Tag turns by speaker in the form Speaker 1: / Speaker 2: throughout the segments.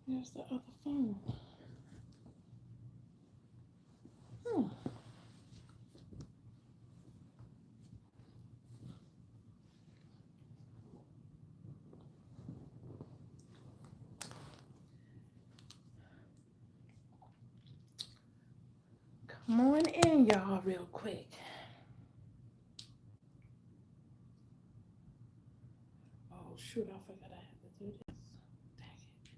Speaker 1: There's the other phone. Hmm. Come on in, y'all, real quick. Oh, shoot, I forgot I had to do this. Dang it.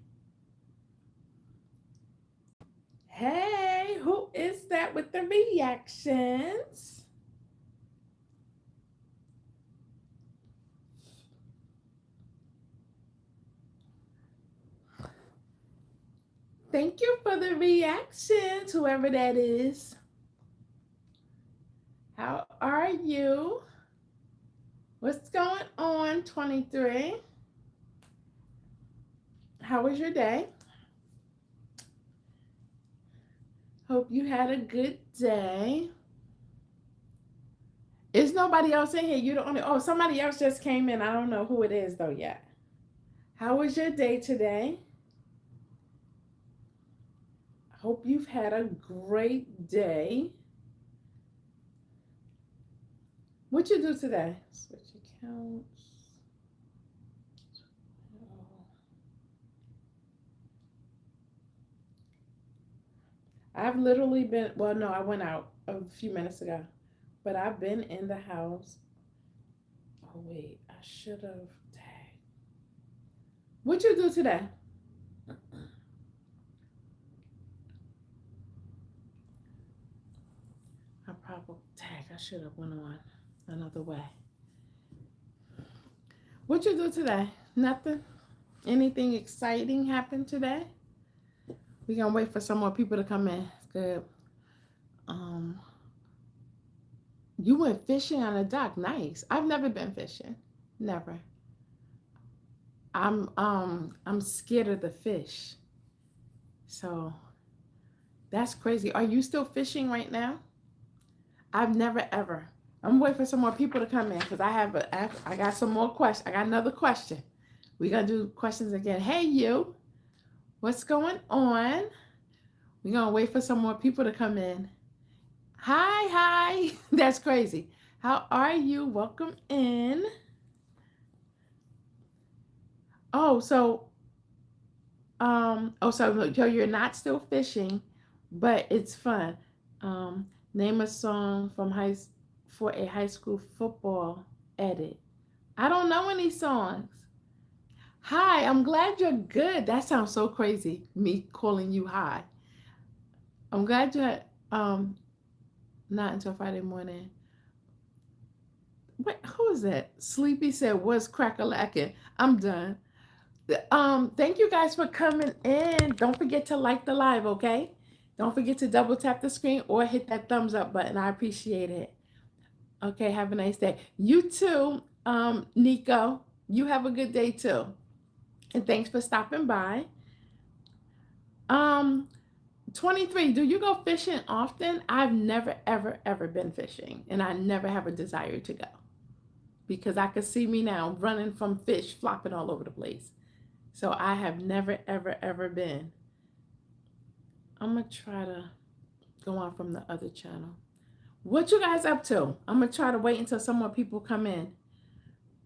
Speaker 1: Hey, who is that with the reactions? Thank you for the reactions, whoever that is. How are you? What's going on, 23? How was your day? Hope you had a good day. Is nobody else in here? You the only. Oh, somebody else just came in. I don't know who it is though yet. How was your day today? Hope you've had a great day. What you do today? Switch accounts. I've literally been. Well, no, I went out a few minutes ago, but I've been in the house. Oh wait, I should have tagged. What you do today? I probably tag. I should have went on another way. What you do today? Nothing. Anything exciting happened today? We gonna wait for some more people to come in. Good. Um, you went fishing on a dock. Nice. I've never been fishing. Never. I'm scared of the fish. So that's crazy. Are you still fishing right now? I've never ever. I'm waiting for some more people to come in because I got some more questions. I got another question. We gonna do questions again. Hey you, what's going on? We gonna wait for some more people to come in. Hi, hi. That's crazy. How are you? Welcome in. Oh, so you're not still fishing, but it's fun. Name a song from for a high school football edit. I don't know any songs. Hi, I'm glad you're good. That sounds so crazy. Me calling you hi. I'm glad you're not until Friday morning. Wait, who is that? Sleepy said, "What's crack-a-lacking?" I'm done. Thank you guys for coming in. Don't forget to like the live, okay? Don't forget to double tap the screen or hit that thumbs up button. I appreciate it. Okay, have a nice day. You too, Nico. You have a good day too. And thanks for stopping by. Um, 23, do you go fishing often? I've never, ever, ever been fishing, and I never have a desire to go because I could see me now running from fish flopping all over the place. So I have never, ever, ever been. I'm gonna try to go on from the other channel. What you guys up to? I'm gonna try to wait until some more people come in.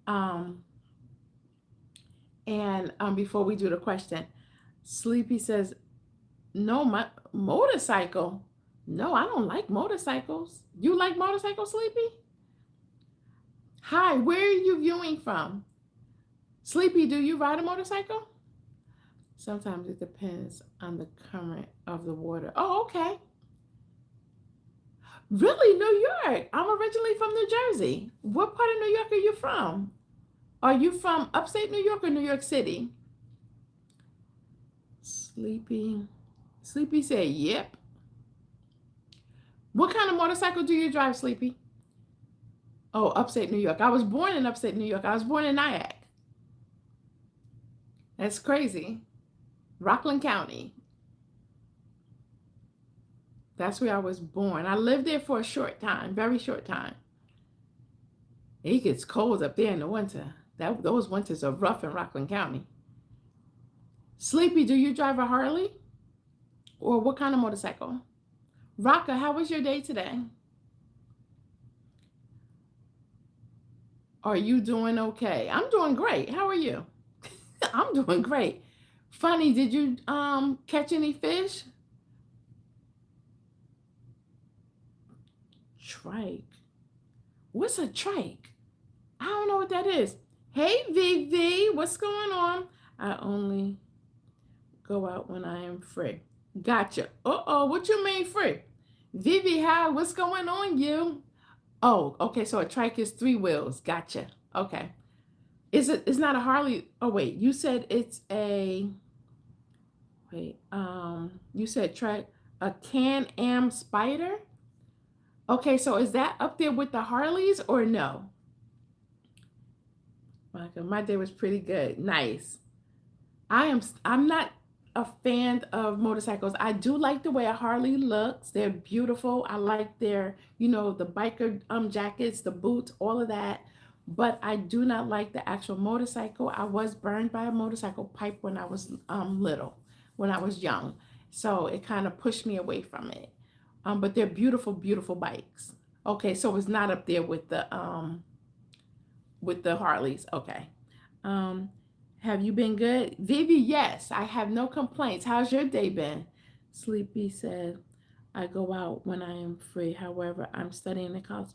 Speaker 1: Um, and before we do the question, Sleepy says, "No, my motorcycle. No, I don't like motorcycles. You like motorcycles, Sleepy? Hi, where are you viewing from? Sleepy, do you ride a motorcycle? Sometimes it depends on the current of the water. Oh, okay. Really, New York? I'm originally from New Jersey. What part of New York are you from? Are you from upstate New York or New York City? Sleepy. Sleepy said, yep. What kind of motorcycle do you drive, Sleepy? Oh, upstate New York. I was born in upstate New York. I was born in Nyack. That's crazy. Rockland County. That's where I was born. I lived there for a short time, very short time. It gets cold up there in the winter. Those winters are rough in Rockland County. Sleepy, do you drive a Harley? Or what kind of motorcycle? Raka, how was your day today? Are you doing okay? I'm doing great. How are you? I'm doing great. Funny, did you catch any fish? Trike. What's a trike? I don't know what that is. Hey Vivi, what's going on? I only go out when I am free. Gotcha. Uh-oh, what you mean free? Vivi, hi, what's going on, you? Oh, okay, so a trike is three wheels. Gotcha. Okay. It's not a Harley. Oh wait, you said it's a wait, you said trike a Can-Am Spider? Okay, so is that up there with the Harleys or no? My day was pretty good. Nice. I'm not a fan of motorcycles. I do like the way a Harley looks. They're beautiful. I like their, the biker jackets, the boots, all of that. But I do not like the actual motorcycle. I was burned by a motorcycle pipe when I was little, when I was young. So it kind of pushed me away from it. But they're beautiful, beautiful bikes. Okay, so it's not up there with the Harleys. Okay. Um, have you been good? Vivi, yes, I have no complaints. How's your day been? Sleepy said, I go out when I am free. However, I'm studying in college.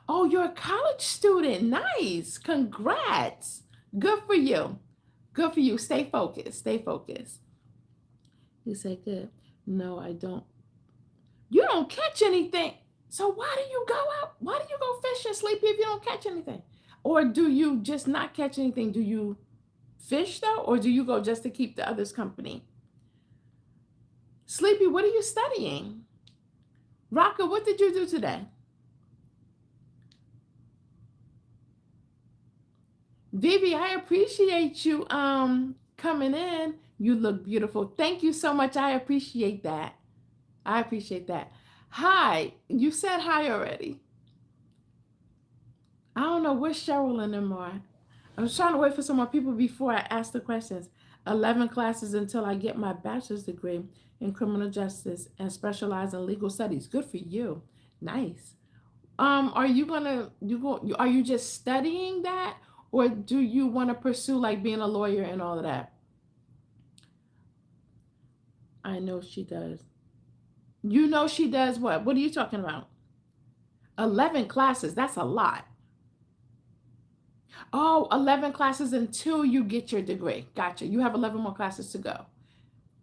Speaker 1: Oh, you're a college student. Nice. Congrats. Good for you. Good for you. Stay focused. Stay focused. He said, good. No, I don't. You don't catch anything. So why do you go out? Why do you go fishing, Sleepy, if you don't catch anything? Or do you just not catch anything? Do you fish though, or do you go just to keep the others company? Sleepy, what are you studying? Raka, what did you do today? Vivi, I appreciate you coming in. You look beautiful. Thank you so much. I appreciate that. I appreciate that. Hi. You said hi already. I don't know where Cheryl and them are. I was trying to wait for some more people before I ask the questions. 11 classes until I get my bachelor's degree in criminal justice and specialize in legal studies. Good for you. Nice. Are you gonna are you just studying that, or do you want to pursue like being a lawyer and all of that? I know she does. You know she does what? What are you talking about? 11 classes. That's a lot. Oh, 11 classes until you get your degree. Gotcha. You have 11 more classes to go.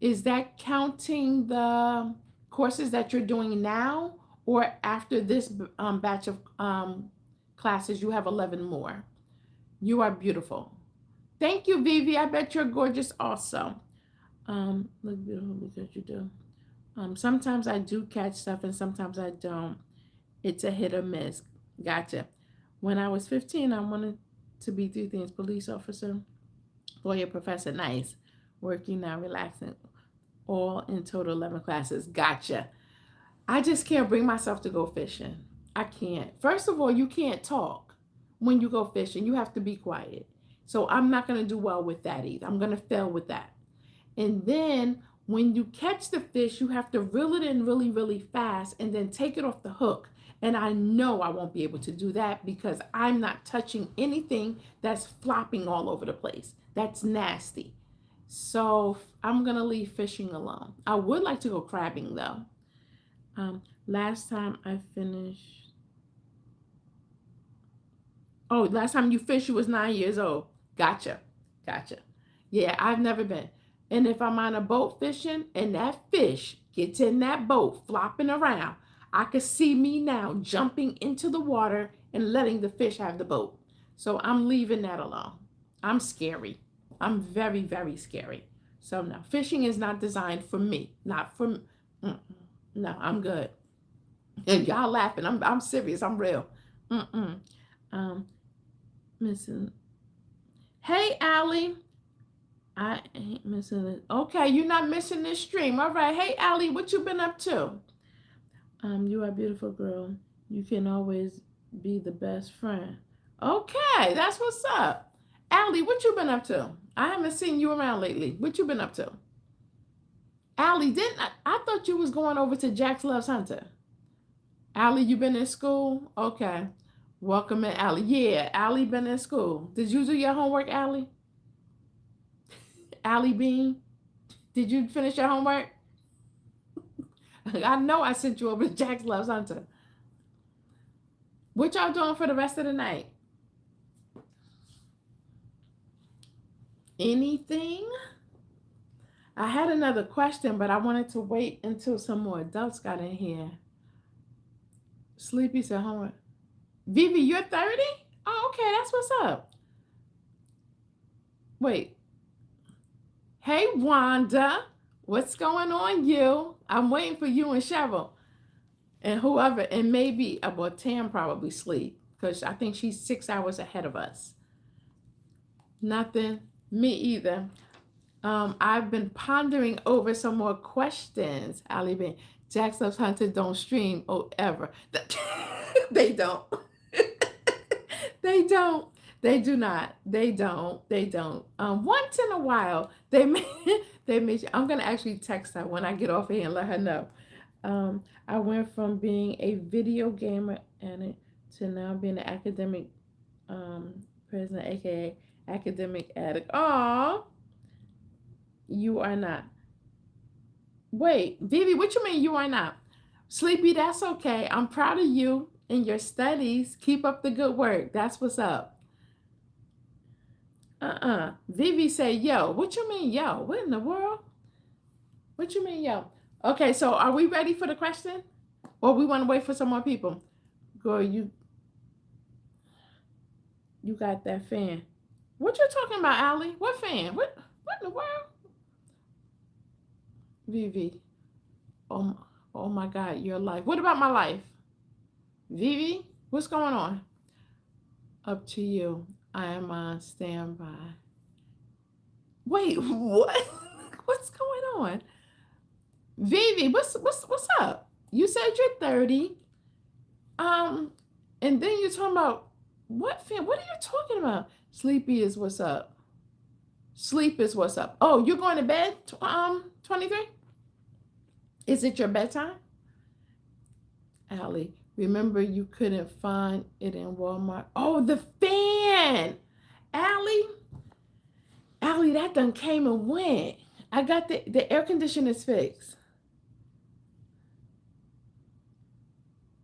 Speaker 1: Is that counting the courses that you're doing now, or after this batch of classes, you have 11 more? You are beautiful. Thank you, Vivi. I bet you're gorgeous also. Look beautiful because you do. Sometimes I do catch stuff and sometimes I don't. It's a hit or miss. Gotcha. When I was 15, I wanted to be three things: police officer, lawyer, professor. Nice. Working now, relaxing. All in total 11 classes. Gotcha. I just can't bring myself to go fishing. I can't. First of all, you can't talk when you go fishing. You have to be quiet. So I'm not going to do well with that either. I'm going to fail with that. And then when you catch the fish, you have to reel it in really, really fast and then take it off the hook. And I know I won't be able to do that because I'm not touching anything that's flopping all over the place. That's nasty. So I'm going to leave fishing alone. I would like to go crabbing though. Last time I finished. Oh, last time you fished, you was 9 years old. Gotcha. Gotcha. Yeah, I've never been. And if I'm on a boat fishing and that fish gets in that boat flopping around, I could see me now jumping into the water and letting the fish have the boat. So I'm leaving that alone. I'm scary. I'm very, very scary. So no, fishing is not designed for me. Not for no, I'm good. And y'all laughing. I'm serious. I'm real. Mm-mm. Um, missing. Hey, Allie. I ain't missing it. Okay, you're not missing this stream. All right. Hey, Allie, what you been up to? You are a beautiful girl. You can always be the best friend. Okay, that's what's up. Allie, what you been up to? I haven't seen you around lately. What you been up to? Allie, didn't I thought you was going over to Jack's Loves Hunter. Allie, you been in school? Okay. Welcome in, Allie. Yeah, Allie been in school. Did you do your homework, Allie? Allie Bean? Did you finish your homework? I know I sent you over to Jack's Loves Hunter. What y'all doing for the rest of the night? Anything? I had another question, but I wanted to wait until some more adults got in here. Sleepy said homework. Vivi, you're 30? Oh, okay, that's what's up. Wait. Hey, Wanda. What's going on, you? I'm waiting for you and Cheryl. And whoever, and maybe, well, Tam probably sleep because I think she's 6 hours ahead of us. Nothing. Me either. I've been pondering over some more questions. Ali Ben, Jack's Loves Hunter don't stream. Oh, ever. They don't. They don't. They do not. They don't. They don't. Once in a while, they may. They may. I'm gonna actually text her when I get off here and let her know. I went from being a video gamer and to now being an academic president, aka academic addict. Aw. You are not. Wait, Vivi, what you mean you are not? Sleepy, that's okay. I'm proud of you in your studies. Keep up the good work. That's what's up. Vivi say, yo. What you mean, yo? What in the world? What you mean, yo? Okay, so are we ready for the question? Or we want to wait for some more people? Girl, you got that fan. What you talking about, Allie? What fan? What in the world? Vivi. Oh, oh my God, your life. What about my life? Vivi, what's going on? Up to you. I am on standby. Wait, what? What's going on? Vivi, what's up? You said you're 30. And then you're talking about what fan? What are you talking about? Sleepy is what's up. Sleep is what's up. Oh, you're going to bed? 23? Is it your bedtime? Allie, remember you couldn't find it in Walmart. Oh, the fan. Allie, that done came and went. I got the air conditioner's fixed.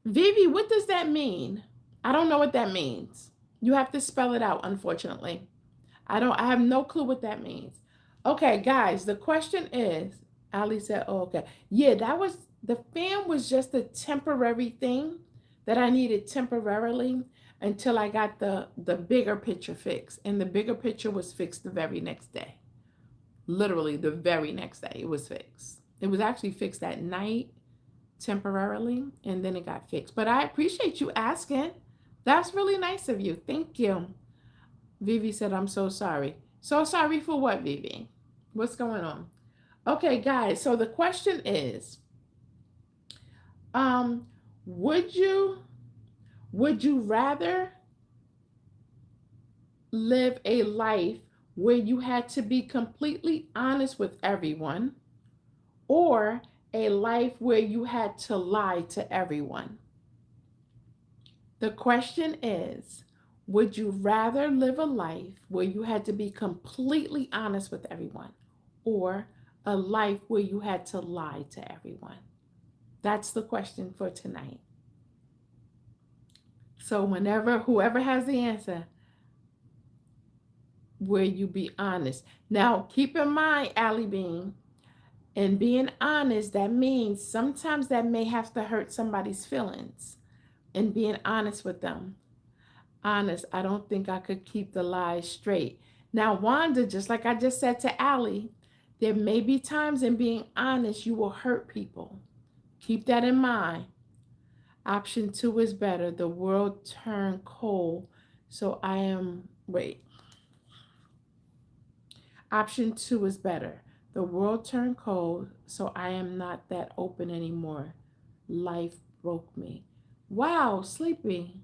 Speaker 1: Vivi, what does that mean? I don't know what that means. You have to spell it out, unfortunately. I have no clue what that means. Okay, guys, the question is, Ali said, oh, okay. Yeah, the fan was just a temporary thing that I needed temporarily until I got the bigger picture fixed. And the bigger picture was fixed the very next day. Literally the very next day it was fixed. It was actually fixed at night temporarily and then it got fixed. But I appreciate you asking. That's really nice of you. Thank you. Vivi said, I'm so sorry. So sorry for what, Vivi? What's going on? Okay, guys, so the question is, would you rather live a life where you had to be completely honest with everyone or a life where you had to lie to everyone? The question is, would you rather live a life where you had to be completely honest with everyone or a life where you had to lie to everyone? That's the question for tonight. So whoever has the answer, will you be honest? Now, keep in mind, Allie Bean, and being honest, that means sometimes that may have to hurt somebody's feelings. And being honest with them. Honest, I don't think I could keep the lies straight. Now, Wanda, just like I just said to Allie, there may be times in being honest you will hurt people. Keep that in mind. Option 2 is better. The world turned cold. So Option 2 is better. The world turned cold, so I am not that open anymore. Life broke me. Wow, Sleepy.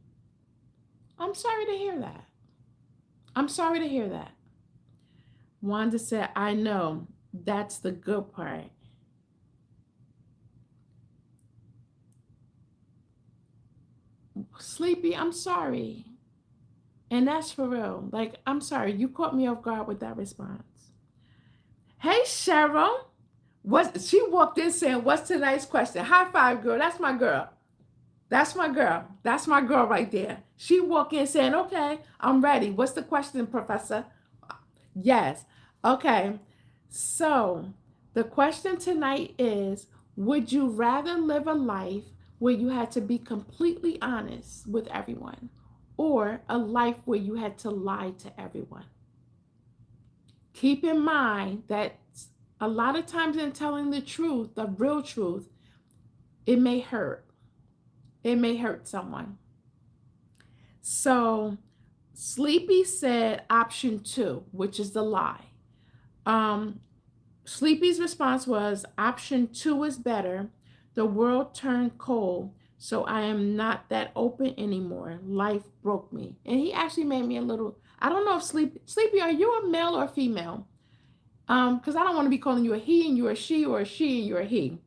Speaker 1: I'm sorry to hear that. I'm sorry to hear that. Wanda said, I know. That's the good part. Sleepy, I'm sorry. And that's for real. Like, I'm sorry. You caught me off guard with that response. Hey, Cheryl. She walked in saying, what's tonight's question? High five, girl. That's my girl. That's my girl. That's my girl right there. She walked in saying, okay, I'm ready. What's the question, Professor? Yes. Okay. So the question tonight is, would you rather live a life where you had to be completely honest with everyone, or a life where you had to lie to everyone? Keep in mind that a lot of times in telling the truth, the real truth, it may hurt. It may hurt someone. So Sleepy said option 2, which is the lie. Sleepy's response was option 2 is better. The world turned cold, so I am not that open anymore. Life broke me. And he actually made me a little, I don't know if Sleepy, are you a male or a female? Because I don't want to be calling you a he and you're a she, or a she and you're a he.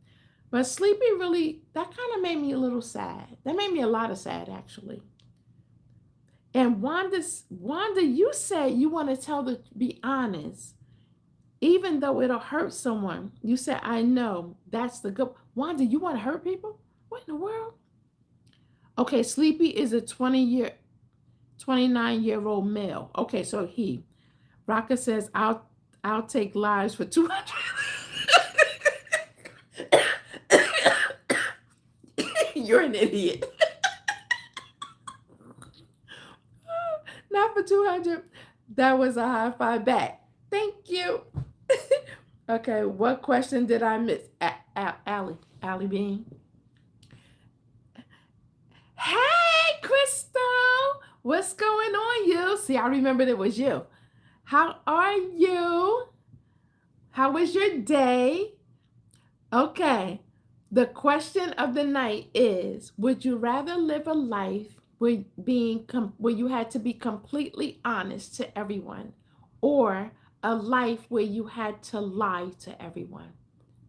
Speaker 1: But Sleepy really, that kind of made me a little sad. That made me a lot of sad, actually. And Wanda, you said you want to be honest, even though it'll hurt someone. You said, I know. That's the good. Wanda, you want to hurt people? What in the world? Okay, Sleepy is a 29-year-old male. Okay, so he. Raka says, I'll take lives for 200. You're an idiot. Not for 200. That was a high five back. Thank you. Okay, what question did I miss? Allie Bean. Hey, Crystal. What's going on, you? See, I remembered it was you. How are you? How was your day? Okay. The question of the night is, would you rather live a life where you had to be completely honest to everyone, or a life where you had to lie to everyone?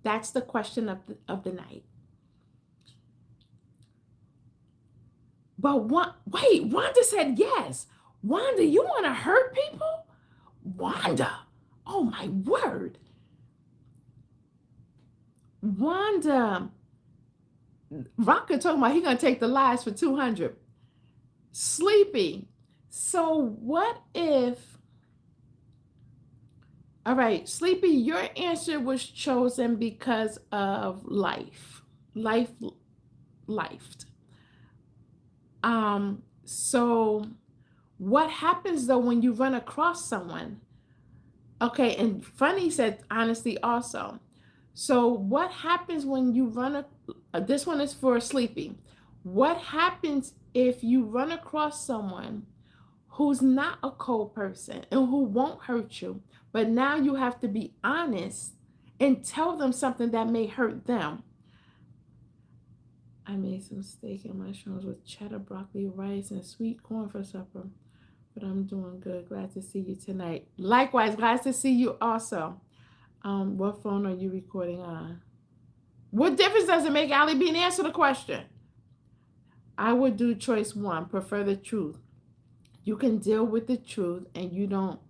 Speaker 1: That's the question of the night. But wait, Wanda said yes. Wanda, you want to hurt people? Wanda, oh my word. Wanda, Rocker talking about he gonna take the lies for 200. Sleepy. So what if? All right, Sleepy, your answer was chosen because of life. Lifed. So what happens though when you run across someone? Okay, and Funny said honesty also. So what happens when you this one is for Sleepy. What happens if you run across someone who's not a cold person and who won't hurt you, but now you have to be honest and tell them something that may hurt them? I made some steak and mushrooms with cheddar, broccoli, rice, and sweet corn for supper. But I'm doing good. Glad to see you tonight. Likewise, glad to see you also. What phone are you recording on? What difference does it make, Allie Bean? Answer the question. I would do choice 1, prefer the truth. You can deal with the truth and you don't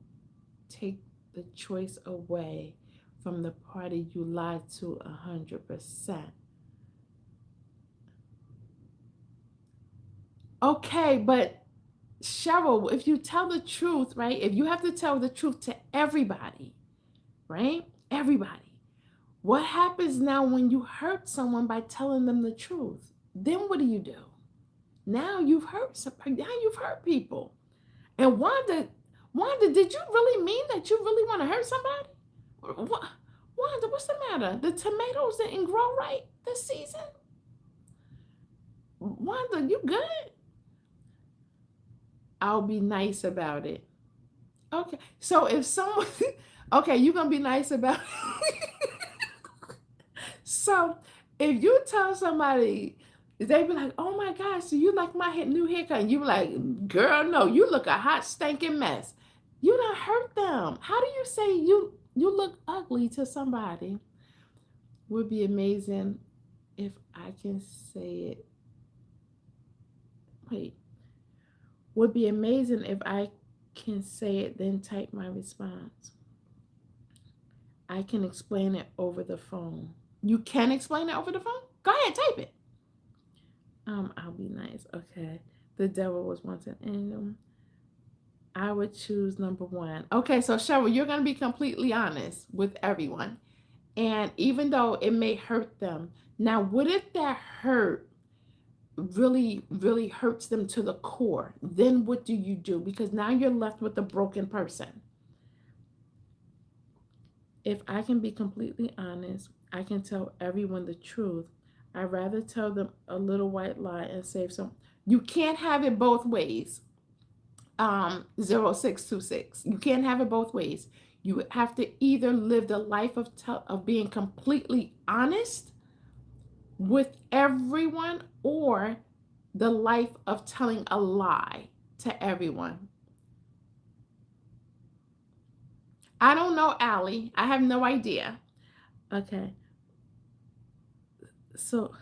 Speaker 1: take the choice away from the party you lied to 100%. Okay, but Cheryl, if you tell the truth, right? If you have to tell the truth to everybody, right? Everybody. What happens now when you hurt someone by telling them the truth? Then what do? Now you've hurt people. And Wanda, did you really mean that you really want to hurt somebody? What? Wanda, what's the matter? The tomatoes didn't grow right this season? Wanda, you good? I'll be nice about it. Okay. So if someone, okay, you're going to be nice about it. So if you tell somebody, they be like, oh my gosh, so you like my new haircut? And you be like, girl, no, you look a hot, stinking mess. You don't hurt them. How do you say you look ugly to somebody? Would be amazing if I can say it. Wait. Would be amazing if I can say it, then type my response. I can explain it over the phone. You can explain it over the phone? Go ahead, type it. I'll be nice. Okay. The devil was once an angel. I would choose number one. Okay, so Cheryl, you're gonna be completely honest with everyone. And even though it may hurt them, now what if that hurt really, really hurts them to the core? Then what do you do? Because now you're left with a broken person. If I can be completely honest, I can tell everyone the truth. I'd rather tell them a little white lie and save some. You can't have it both ways. 0626. You can't have it both ways. You have to either live the life of being completely honest with everyone or the life of telling a lie to everyone. I don't know, Allie. I have no idea. Okay. So,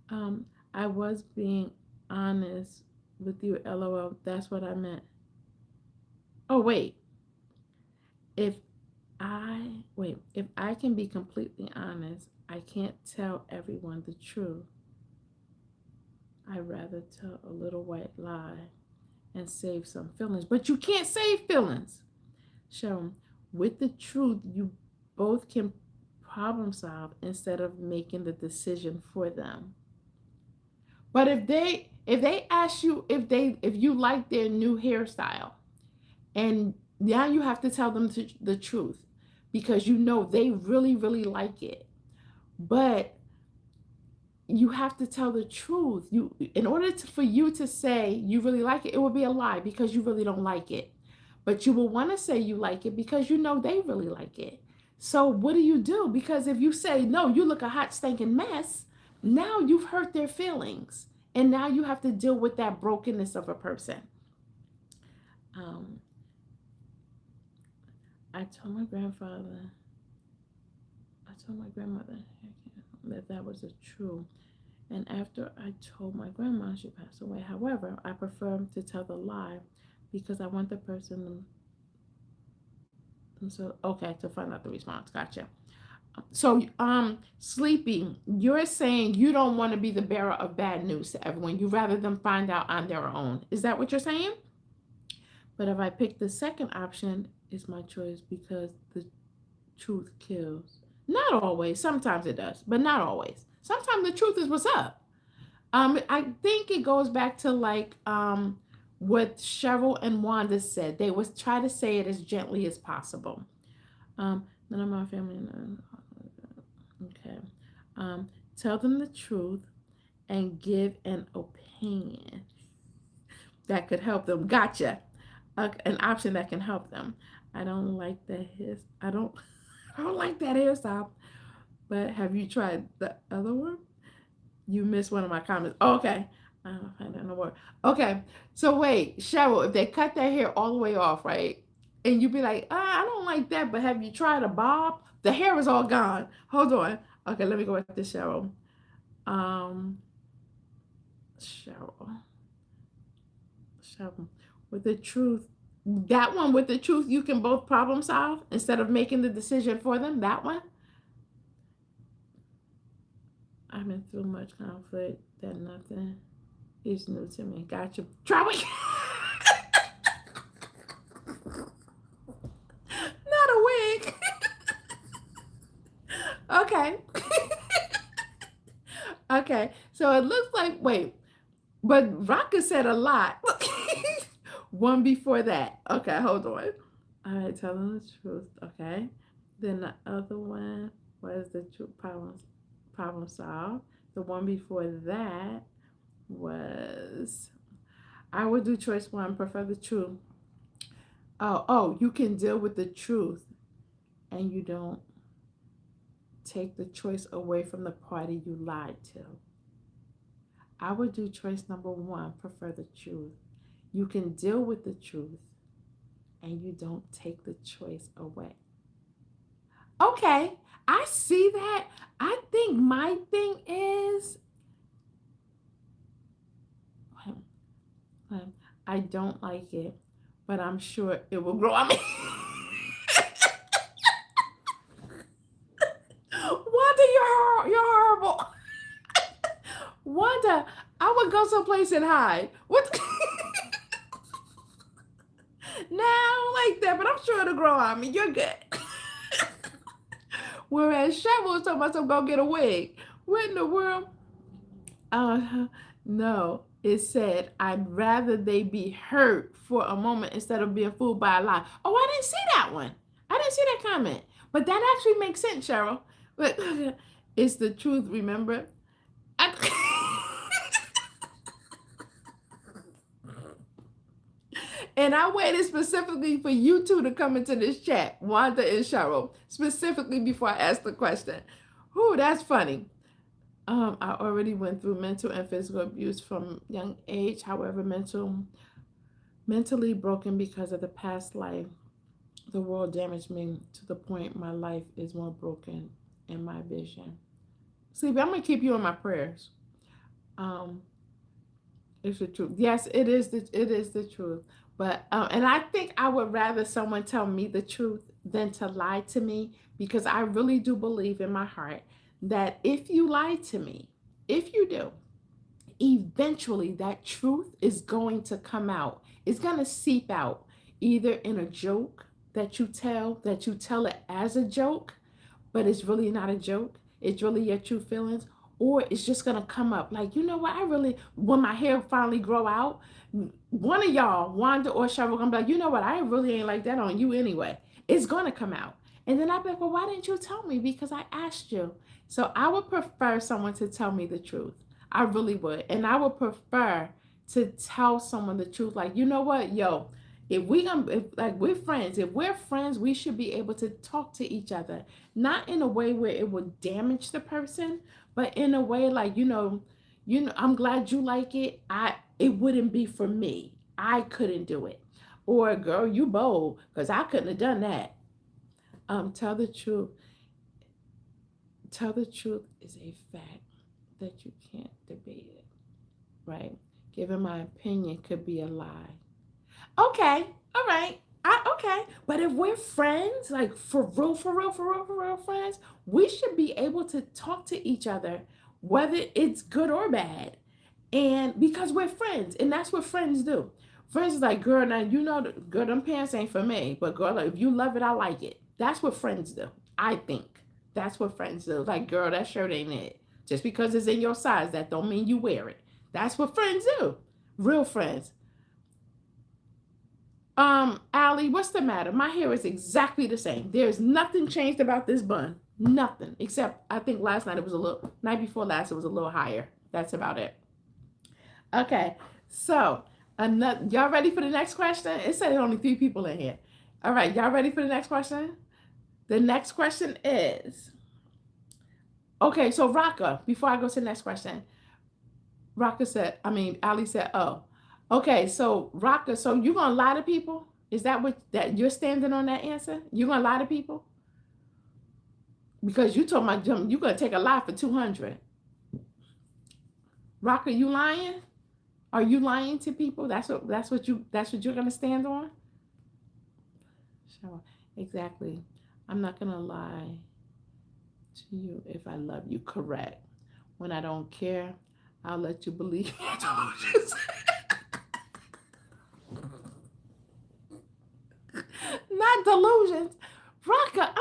Speaker 1: um, I was being honest with you, LOL. That's what I meant. Oh, wait. If if I can be completely honest, I can't tell everyone the truth. I'd rather tell a little white lie and save some feelings. But you can't save feelings. So, with the truth, you both can problem solve instead of making the decision for them. But if they ask you if you like their new hairstyle, and now you have to tell them the truth because you know they really really like it, but you have to tell the truth. You in order for you to say you really like it, it would be a lie because you really don't like it. But you will want to say you like it because you know they really like it. So what do you do? Because if you say no, you look a hot stinking mess, now you've hurt their feelings. And now you have to deal with that brokenness of a person. Um, I told my grandfather, I told my grandmother that that was a true. And after I told my grandma, she passed away. However, I prefer to tell the lie because I want the person so okay to find out the response. Gotcha. So sleeping, you're saying you don't want to be the bearer of bad news to everyone. You rather them find out on their own. Is that what you're saying? But if I pick the second option, it's my choice because the truth kills. Not always. Sometimes it does, but not always. Sometimes the truth is what's up. I think it goes back to like what Cheryl and Wanda said. They was try to say it as gently as possible. None of my family. Okay. Tell them the truth and give an opinion that could help them. Gotcha. An option that can help them. I don't like that his. I don't. I don't like that hairstyle. But have you tried the other one? You missed one of my comments. Oh, okay. I don't find that no more. Okay. So wait, Cheryl, if they cut their hair all the way off, right? And you be like, I don't like that, but have you tried a bob? The hair is all gone. Hold on. Okay, let me go back to Cheryl. Um, Cheryl. Cheryl. With the truth. That one with the truth, you can both problem solve instead of making the decision for them. That one. I've been through much conflict that nothing is new to me. Gotcha. Try it. Not a wig. Okay. Okay. So it looks like wait, but Raka said a lot. One before that. Okay, hold on. All right, telling the truth. Okay. Then the other one was the truth problem solved. The one before that was I would do choice one, prefer the truth. Oh, you can deal with the truth and you don't take the choice away from the party you lied to. I would do choice number one, prefer the truth. You can deal with the truth and you don't take the choice away. Okay, I see that. I think my thing is, um, I don't like it, but I'm sure it will grow. I mean, Wanda, you're horrible. Wanda, I would go someplace and hide. What? No, I don't like that, but I'm sure it'll grow on me. You're good. Whereas Cheryl was talking about some go get a wig. What in the world? Uh, no. It said, I'd rather they be hurt for a moment instead of being fooled by a lie. Oh, I didn't see that one. I didn't see that comment. But that actually makes sense, Cheryl. But it's the truth, remember? I, and I waited specifically for you two to come into this chat, Wanda and Cheryl, specifically before I asked the question. Whew, that's funny. I already went through mental and physical abuse from young age. However, mentally broken because of the past life. The world damaged me to the point my life is more broken in my vision. Sleepy, I'm gonna keep you in my prayers. Um, it's the truth. Yes, it is the truth. But and I think I would rather someone tell me the truth than to lie to me, because I really do believe in my heart that if you lie to me, if you do, eventually that truth is going to come out. It's going to seep out either in a joke that you tell it as a joke, but it's really not a joke. It's really your true feelings. Or it's just gonna come up like, you know what? I really, when my hair finally grow out, one of y'all, Wanda or Cheryl, gonna be like, you know what? I really ain't like that on you anyway. It's gonna come out. And then I'd be like, well, why didn't you tell me? Because I asked you. So I would prefer someone to tell me the truth. I really would. And I would prefer to tell someone the truth. Like, you know what? Yo, if like we're friends, we should be able to talk to each other, not in a way where it would damage the person, but in a way like, I'm glad you like it. It wouldn't be for me. I couldn't do it. Or girl, you bold, because I couldn't have done that. Tell the truth. Tell the truth is a fact that you can't debate it, right? Giving my opinion could be a lie. Okay, all right. Okay. But if we're friends, like for real, for real, for real, for real friends, we should be able to talk to each other, whether it's good or bad. And because we're friends, and that's what friends do. Friends is like, girl, now girl, them pants ain't for me. But girl, if you love it, I like it. That's what friends do. I think that's what friends do. Like, girl, that shirt ain't it. Just because it's in your size, that don't mean you wear it. That's what friends do. Real friends. Allie, what's the matter? My hair is exactly the same. There's nothing changed about this bun. Nothing. Except I think last night night before last it was a little higher. That's about it. Okay. So, y'all ready for the next question? It said only 3 people in here. All right, y'all ready for the next question? The next question is, okay, so Raka, before I go to the next question, Ali said, oh, okay, so Raka, so you gonna lie to people? Is that you're standing on that answer? You gonna lie to people? Because you told my you gonna take a lie for 200. Raka, you lying? Are you lying to people? That's what you're gonna stand on? Sure, exactly. I'm not gonna lie to you if I love you. Correct. When I don't care, I'll let you believe. Not delusions. Raka,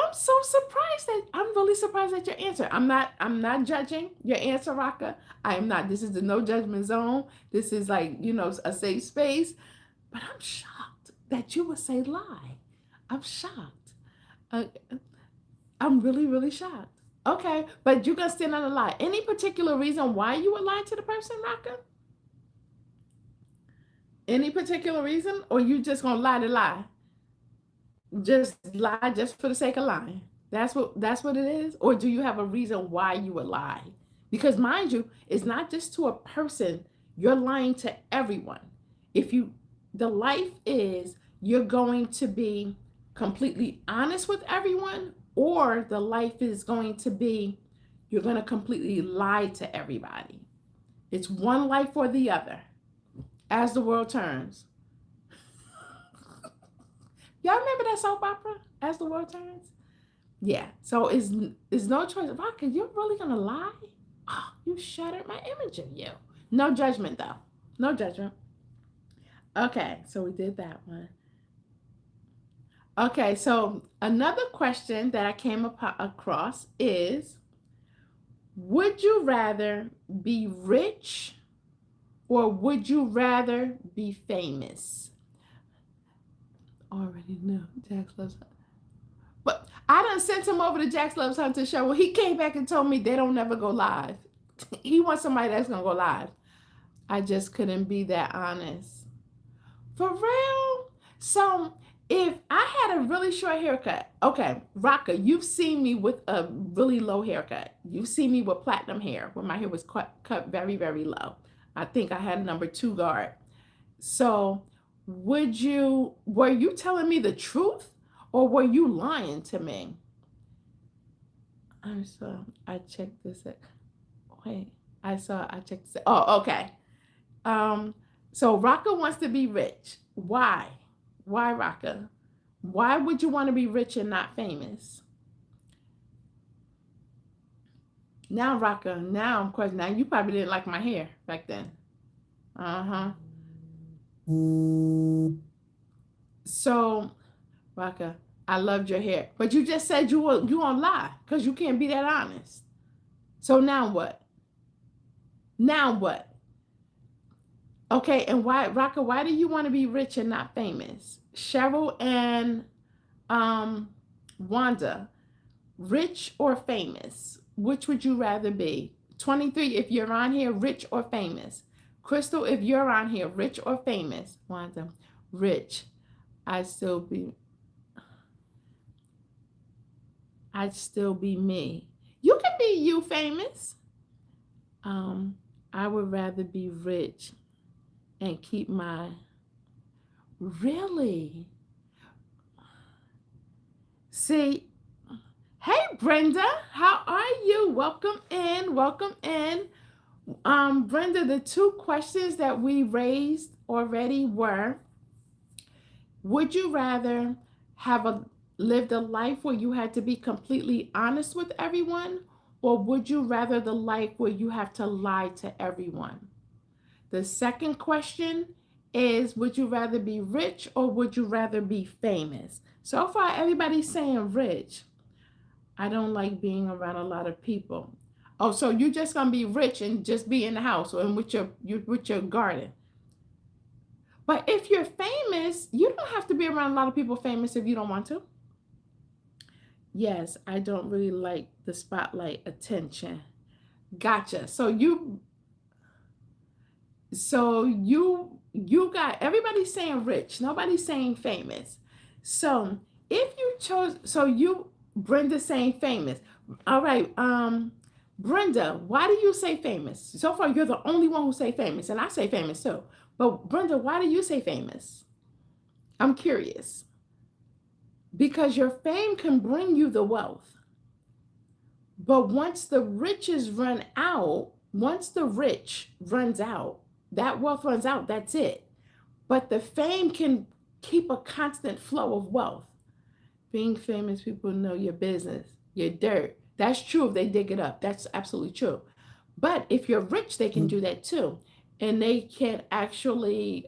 Speaker 1: I'm really surprised at your answer. I'm not judging your answer, Raka. I am not. This is the no judgment zone. This is like, a safe space. But I'm shocked that you would say lie. I'm shocked. Uh, I'm really, really shocked. Okay, but you're gonna stand on a lie. Any particular reason why you would lie to the person, Raka? Any particular reason? Or you just gonna lie to lie? Just lie just for the sake of lying. That's what it is. Or do you have a reason why you would lie? Because mind you, it's not just to a person. You're lying to everyone. If you The life is you're going to be completely honest with everyone, or the life is going to be you're going to completely lie to everybody. It's one life or the other as the world turns. Y'all remember that soap opera, As the World Turns? Yeah. So is no choice. Vodka, you're really gonna lie? Oh, you shattered my image of you. No judgment though. No judgment. Okay, so we did that one. Okay, so another question that I came across is, would you rather be rich or would you rather be famous? Already know Jax loves Hunter. But I done sent him over to Jax Loves Hunter show. Well, he came back and told me they don't never go live. He wants somebody that's gonna go live. I just couldn't be that honest. For real? So if I had a really short haircut, okay, Rocka, you've seen me with a really low haircut. You've seen me with platinum hair when my hair was cut very, very low. I think I had a number 2 guard. So were you telling me the truth or were you lying to me? I checked this. Wait, I checked this. Oh, okay. Um, so Rocka wants to be rich. Why? Why, Rocka? Why would you want to be rich and not famous? Now, Rocka, now, of course, now you probably didn't like my hair back then. Uh-huh. So, Rocka, I loved your hair. But you just said you won't lie because you can't be that honest. So now what? Now what? Okay, and why, Rocka, why do you want to be rich and not famous? Cheryl and Wanda, rich or famous? Which would you rather be? 23, if you're on here, rich or famous? Crystal, if you're on here, rich or famous? Wanda, rich. I'd still be me. You can be you famous. I would rather be rich and keep my really. See, hey Brenda, how are you? Welcome in, welcome in. Brenda, the 2 questions that we raised already were, would you rather have lived a life where you had to be completely honest with everyone, or would you rather the life where you have to lie to everyone? The second question is, would you rather be rich or would you rather be famous? So far, everybody's saying rich. I don't like being around a lot of people. Oh, so you're just gonna be rich and just be in the house or with your garden. But if you're famous, you don't have to be around a lot of people famous if you don't want to. Yes, I don't really like the spotlight attention. Gotcha. So you got everybody's saying rich, nobody's saying famous. So if you chose, so you Brenda saying famous. All right, Brenda, why do you say famous? So far, you're the only one who say famous, and I say famous too. But Brenda, why do you say famous? I'm curious. Because your fame can bring you the wealth. But once the riches run out, once the rich runs out, that wealth runs out, that's it. But the fame can keep a constant flow of wealth. Being famous, people know your business, your dirt. That's true if they dig it up. That's absolutely true. But if you're rich, they can do that too. And they can actually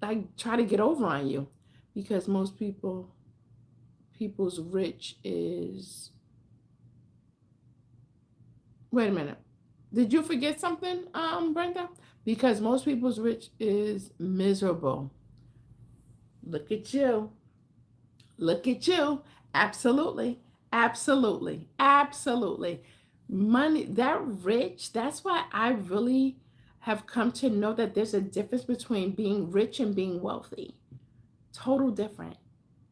Speaker 1: like try to get over on you because most people's rich is, wait a minute. Did you forget something, Brenda? Because most people's rich is miserable. Look at you. Look at you. Absolutely. Absolutely. Absolutely. Money, that rich, that's why I really have come to know that there's a difference between being rich and being wealthy. Total different.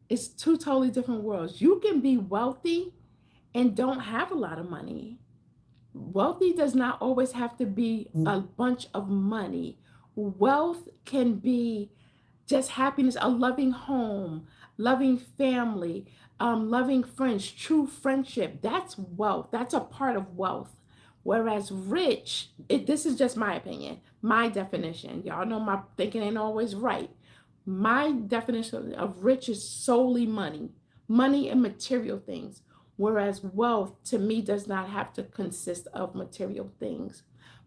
Speaker 1: It's 2 totally different worlds. You can be wealthy and don't have a lot of money. Wealthy does not always have to be a bunch of money Wealth can be just happiness, a loving home, loving family, loving friends, true friendship. That's wealth. That's a part of wealth. Whereas rich, this is just my opinion, my definition. Y'all know my thinking ain't always right. My definition of rich is solely money, money and material things. Whereas wealth to me does not have to consist of material things.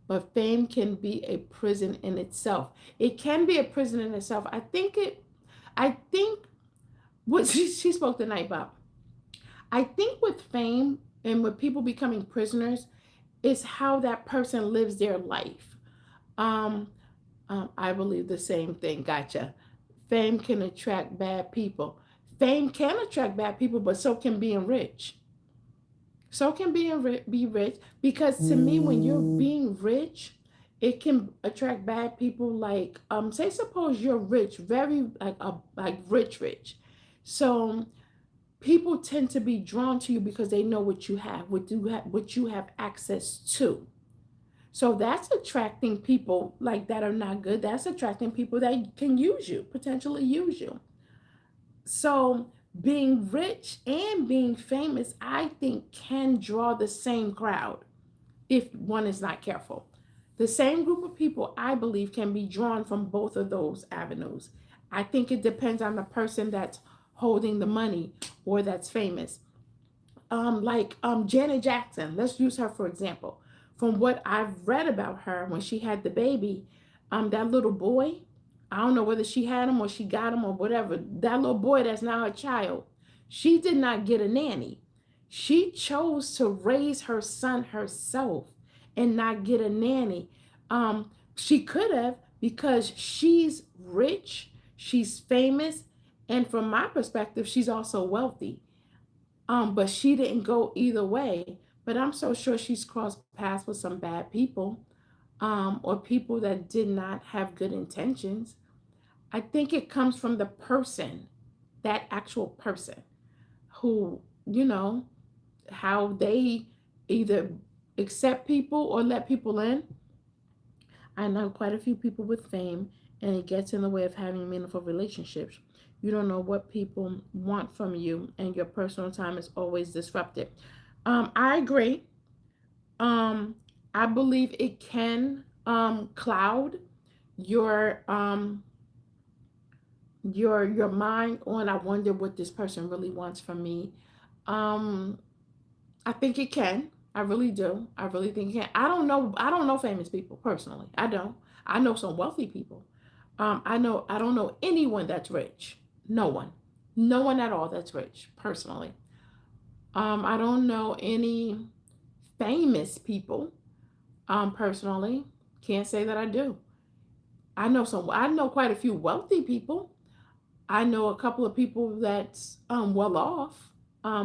Speaker 1: But fame can be a prison in itself. It can be a prison in itself. I think what she spoke tonight about. I think with fame and with people becoming prisoners is how that person lives their life. Um, I believe the same thing. Gotcha. Fame can attract bad people. Fame can attract bad people, but so can being rich. So can be rich because to me, when you're being rich, it can attract bad people. Like, say, suppose you're rich, very like rich. So people tend to be drawn to you because they know what you have access to. So that's attracting people like that are not good. That's attracting people that can use you, potentially use you. So being rich and being famous, I think, can draw the same crowd if one is not careful. The same group of people, I believe, can be drawn from both of those avenues. I think it depends on the person that's holding the money or that's famous. Janet Jackson, let's use her for example. From what I've read about her when she had the baby, that little boy, I don't know whether she had him or she got him or whatever, that little boy that's now a child, she did not get a nanny. She chose to raise her son herself and not get a nanny. She could have, because she's rich, she's famous, and from my perspective, she's also wealthy. But she didn't go either way. But I'm so sure she's crossed paths with some bad people, or people that did not have good intentions. I think it comes from the person, that actual person, who, you know, how they either accept people or let people in. I know quite a few people with fame, and it gets in the way of having meaningful relationships. You don't know what people want from you, and your personal time is always disrupted. I agree. Um, I believe it can cloud your your mind on. I wonder what this person really wants from me. Um, I think it can. I really do. I really think it can. I don't know. I don't know famous people personally. I don't. I know some wealthy people. I know. I don't know anyone that's rich. No one. No one at all that's rich personally. I don't know any famous people. Personally, can't say that I do. I know some. I know quite a few wealthy people. I know a couple of people that's well off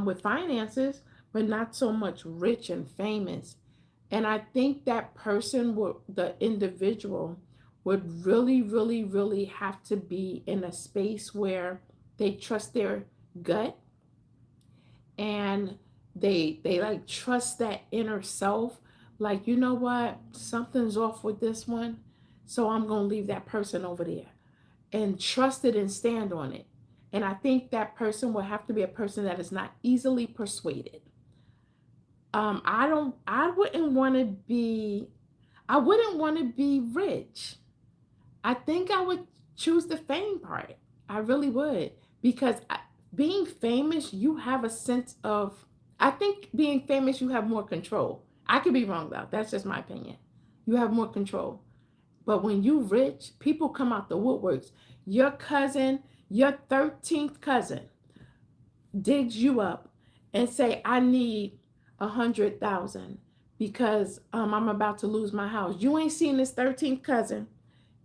Speaker 1: with finances, but not so much rich and famous. And I think that person would, the individual, would really, really, really have to be in a space where they trust their gut, and they like trust that inner self. Like, you know what, something's off with this one, so I'm gonna leave that person over there and trust it and stand on it. And I think that person will have to be a person that is not easily persuaded. I wouldn't want to be, I wouldn't want to be rich. I think I would choose the fame part. I really would. Because being famous, you have a sense of, I think being famous, you have more control. I could be wrong though. That's just my opinion. You have more control. But when you rich, people come out the woodworks. Your cousin, your 13th cousin, digs you up and say, I need 100,000 because I'm about to lose my house. You ain't seen this 13th cousin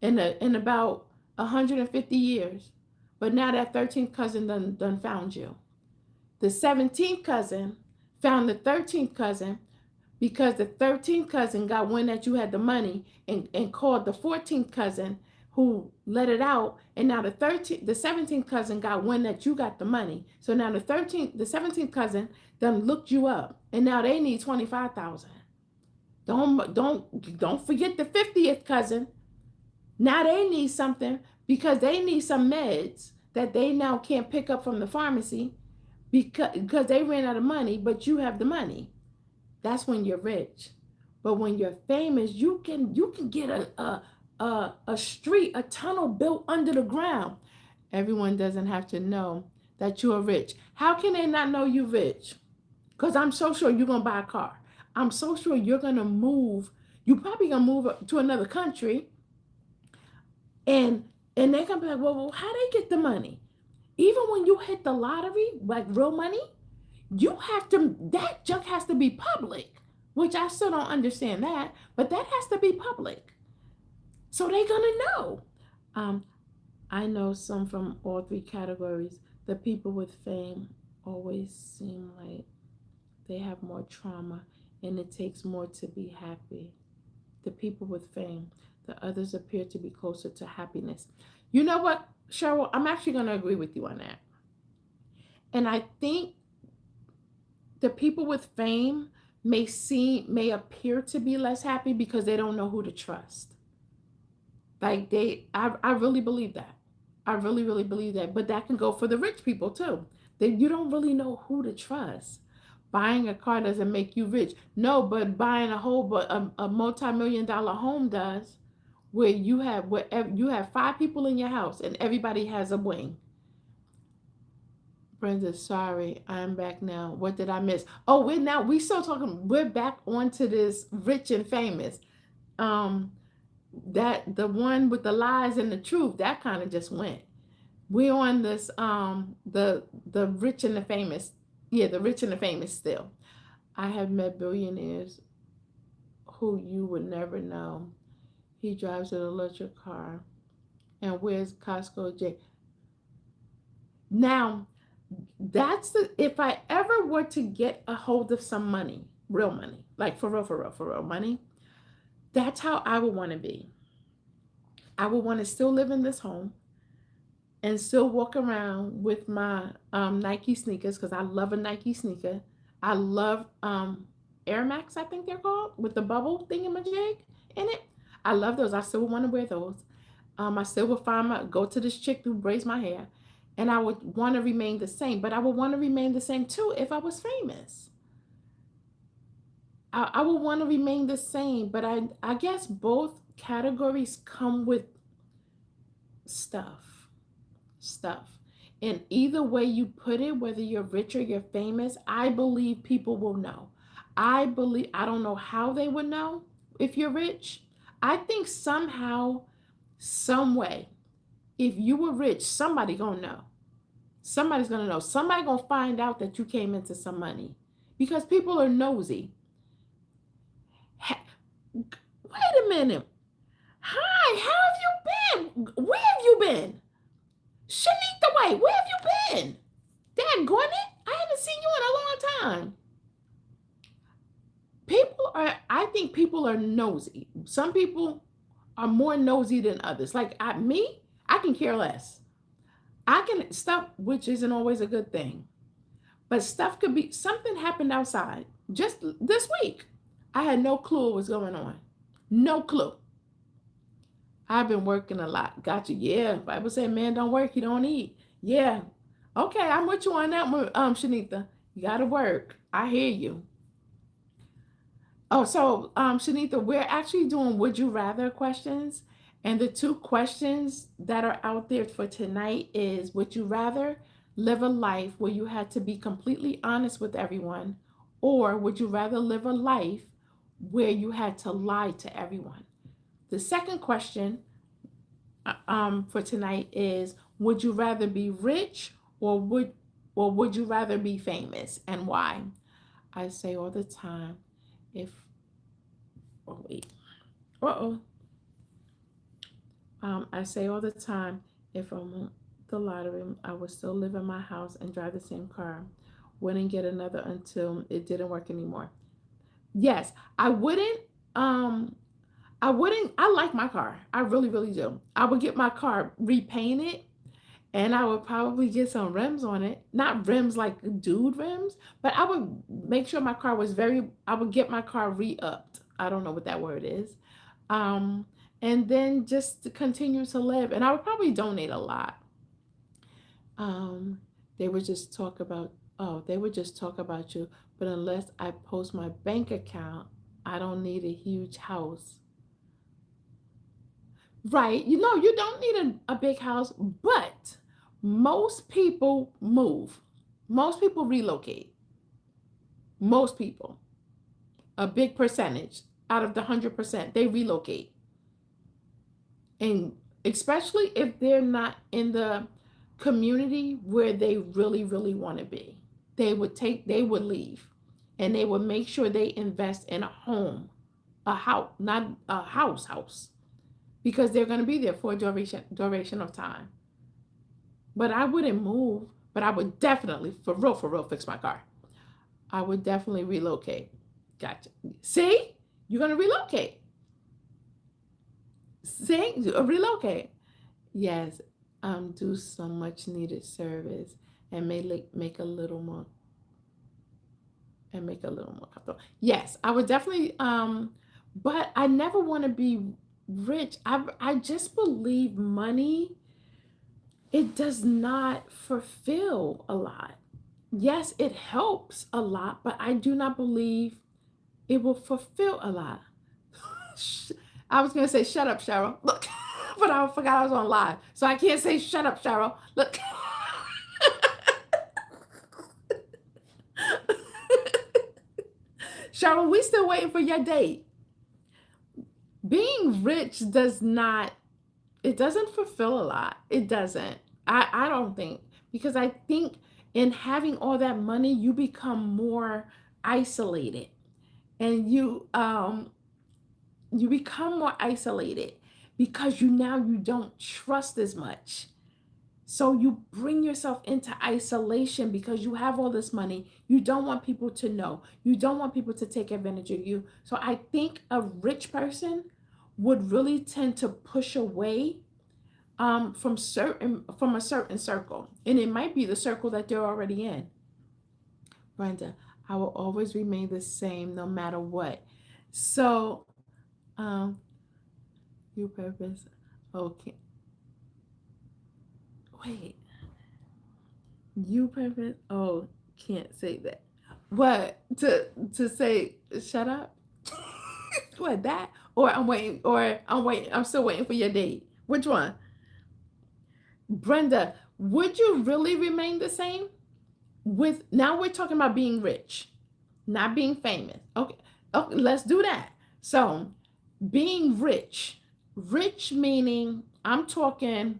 Speaker 1: in about 150 years. But now that 13th cousin done found you. The 17th cousin found the 13th cousin because the 13th cousin got wind that you had the money and called the 14th cousin who let it out, and now the 17th cousin got wind that you got the money. So now the 17th cousin done looked you up, and now they need 25,000. Don't forget the 50th cousin. Now they need something because they need some meds that they now can't pick up from the pharmacy because they ran out of money, but you have the money. That's when you're rich. But when you're famous, you can get a street, a tunnel built under the ground. Everyone doesn't have to know that you're rich. How can they not know you're rich? Because I'm so sure you're gonna buy a car. I'm so sure you're gonna move. You probably gonna move to another country, and they're gonna be like, well, how they get the money? Even when you hit the lottery, like real money, you have to, that junk has to be public, which I still don't understand that, but that has to be public. So they're gonna know. Um, I know some from all three categories. The people with fame always seem like they have more trauma and it takes more to be happy. The people with fame, the others appear to be closer to happiness. You know what, Cheryl? I'm actually going to agree with you on that. And I think the people with fame may appear to be less happy because they don't know who to trust. Like I really believe that. I really, really believe that. But that can go for the rich people too. That you don't really know who to trust. Buying a car doesn't make you rich. No, but buying a multi-million dollar home does, where you have five people in your house and everybody has a wing. Brenda, sorry, I'm back now. What did I miss? Oh, we still talking. We're back onto this rich and famous. Um, that the one with the lies and the truth that kind of just went. We're on this the rich and the famous. Yeah, the rich and the famous still. I have met billionaires who you would never know. He drives an electric car and wears Costco J. Now, that's the if I ever were to get a hold of some money, real money, like for real money, that's how I would want to be. I would want to still live in this home and still walk around with my Nike sneakers because I love a Nike sneaker. I love Air Max, I think they're called, with the bubble thingamajig in it. I love those. I still want to wear those. I still would go to this chick who braids my hair, and I would want to remain the same. But I would want to remain the same too if I was famous. I would want to remain the same, but I guess both categories come with stuff. Stuff. And either way you put it, whether you're rich or you're famous, I believe people will know. I don't know how they would know if you're rich. I think somehow, some way, if you were rich, somebody gonna know. Somebody's gonna know. Somebody gonna find out that you came into some money because people are nosy. Wait a minute. Hi, how have you been? Where have you been? Shanita White, where have you been? Dad Gwinnett, I haven't seen you in a long time. I think people are nosy. Some people are more nosy than others. Like me, I can care less. I can stuff, which isn't always a good thing. But stuff could be something happened outside just this week. I had no clue what was going on. No clue. I've been working a lot. Gotcha. Yeah. Bible said, man, don't work, you don't eat. Yeah. Okay, I'm with you on that one, Shanita. You gotta work. I hear you. Oh, so Shanita, we're actually doing would you rather questions. And the two questions that are out there for tonight is would you rather live a life where you had to be completely honest with everyone, or would you rather live a life where you had to lie to everyone? The second question for tonight is would you rather be rich or would you rather be famous and why? I say all the time if oh wait uh-oh I say all the time if I won the lottery I would still live in my house and drive the same car, wouldn't get another until it didn't work anymore. Yes, um I wouldn't. I like my car. I really, really do. I would get my car repainted and I would probably get some rims on it. Not rims like dude rims, but I would make sure I would get my car re upped. I don't know what that word is. Um, and then just to continue to live. And I would probably donate a lot. Um, they would just talk about, oh, they would just talk about you. But unless I post my bank account, I don't need a huge house. Right. You know, you don't need a big house, but most people move. Most people relocate. Most people, a big percentage out of the 100%, they relocate. And especially if they're not in the community where they really, really want to be, they would leave and they would make sure they invest in a home, a house, not a house, because they're going to be there for a duration of time. But I wouldn't move, but I would definitely, for real, fix my car. I would definitely relocate. Gotcha. See, you're going to relocate. See, relocate. Yes, do some much needed service and make a little more comfortable. Yes, I would definitely. But I never want to be rich. I just believe money, it does not fulfill a lot. Yes, it helps a lot, but I do not believe it will fulfill a lot. I was gonna say shut up, Cheryl. Look, but I forgot I was on live, so I can't say shut up, Cheryl. Look. Cheryl, we still waiting for your date. Being rich does not, it doesn't fulfill a lot. It doesn't. I don't think, because I think in having all that money, you become more isolated, and you become more isolated because you don't trust as much. So you bring yourself into isolation because you have all this money. You don't want people to know. You don't want people to take advantage of you. So I think a rich person would really tend to push away from a certain circle, and it might be the circle that they're already in. Brenda, I will always remain the same no matter what. So, um, your purpose. Okay, wait. You purpose. Oh, can't say that. What to say? Shut up. What that? Or I'm waiting. Or I'm waiting. I'm still waiting for your date. Which one? Brenda, would you really remain the same? With now we're talking about being rich, not being famous. Okay, okay, let's do that. So, being rich, rich meaning I'm talking.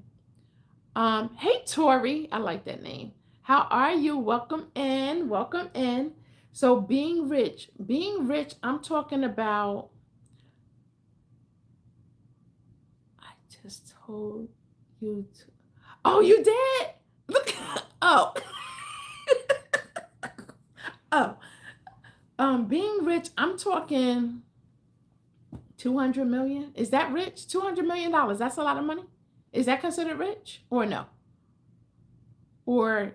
Speaker 1: Hey Tori, I like that name. How are you? Welcome in, welcome in. So, being rich, I'm talking about. I just told you to. Oh, you did? Look. Oh. Oh, being rich, I'm talking 200 million. Is that rich? $200 million. That's a lot of money. Is that considered rich or no? Or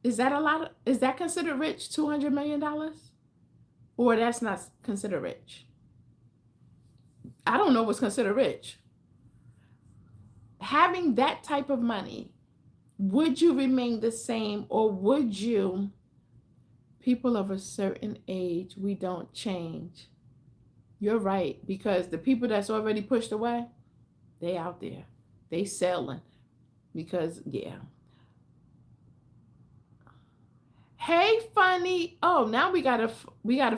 Speaker 1: is that a lot of, is that considered rich? $200 million? Or that's not considered rich? I don't know what's considered rich. Having that type of money, would you remain the same, or would you, people of a certain age, we don't change? You're right, because the people that's already pushed away, they out there. They selling because yeah. Hey funny. Oh, now we got a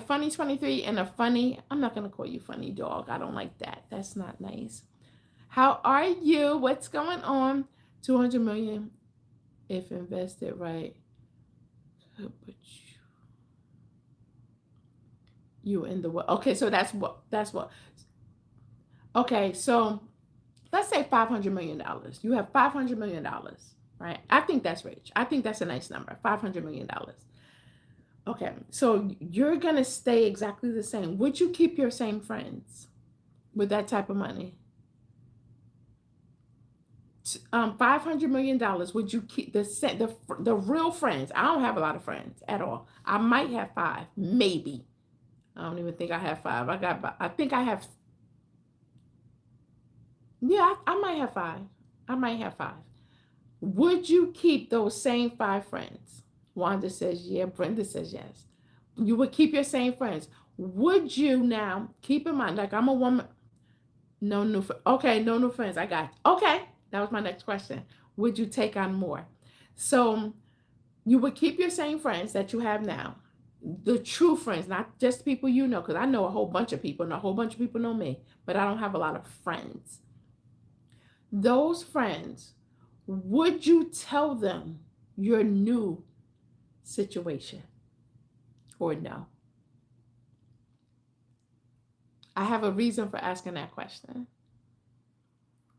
Speaker 1: funny 23 and a funny. I'm not going to call you funny dog. I don't like that. That's not nice. How are you? What's going on? 200 million if invested right. Could put you in the what? Okay, so that's what. Okay, so let's say $500 million. You have $500 million, right? I think that's rich. I think that's a nice number. $500 million. Okay, so you're gonna stay exactly the same. Would you keep your same friends with that type of money? $500 million. Would you keep the real friends? I don't have a lot of friends at all. I might have five, maybe. I don't even think I have five. I think I have Yeah, I might have five. I might have five. Would you keep those same five friends? Wanda says yeah. Brenda says yes. You would keep your same friends. Would you now keep in mind, like I'm a woman, no new, okay, no new friends. I got you. Okay, that was my next question. Would you take on more? So you would keep your same friends that you have now, the true friends, not just people you know, because I know a whole bunch of people, and a whole bunch of people know me, but I don't have a lot of friends. Those friends, would you tell them your new situation or no? I have a reason for asking that question.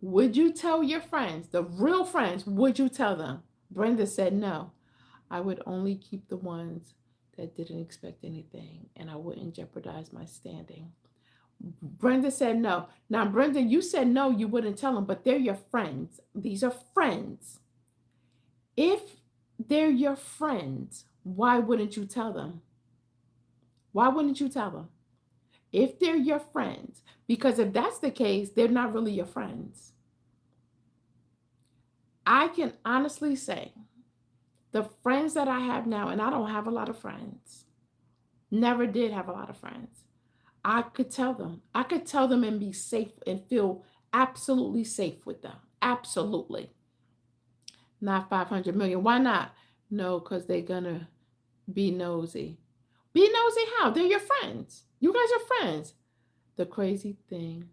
Speaker 1: Would you tell your friends, the real friends, would you tell them? Brenda said no. I would only keep the ones that didn't expect anything and I wouldn't jeopardize my standing. Brenda said no. Now, Brenda, you said no, you wouldn't tell them, but they're your friends. These are friends. If they're your friends, why wouldn't you tell them? Why wouldn't you tell them? If they're your friends, because if that's the case, they're not really your friends. I can honestly say the friends that I have now, and I don't have a lot of friends, never did have a lot of friends. I could tell them. I could tell them and be safe and feel absolutely safe with them. Absolutely. Not 500 million. Why not? No, because they're going to be nosy. Be nosy how? They're your friends. You guys are friends. The crazy thing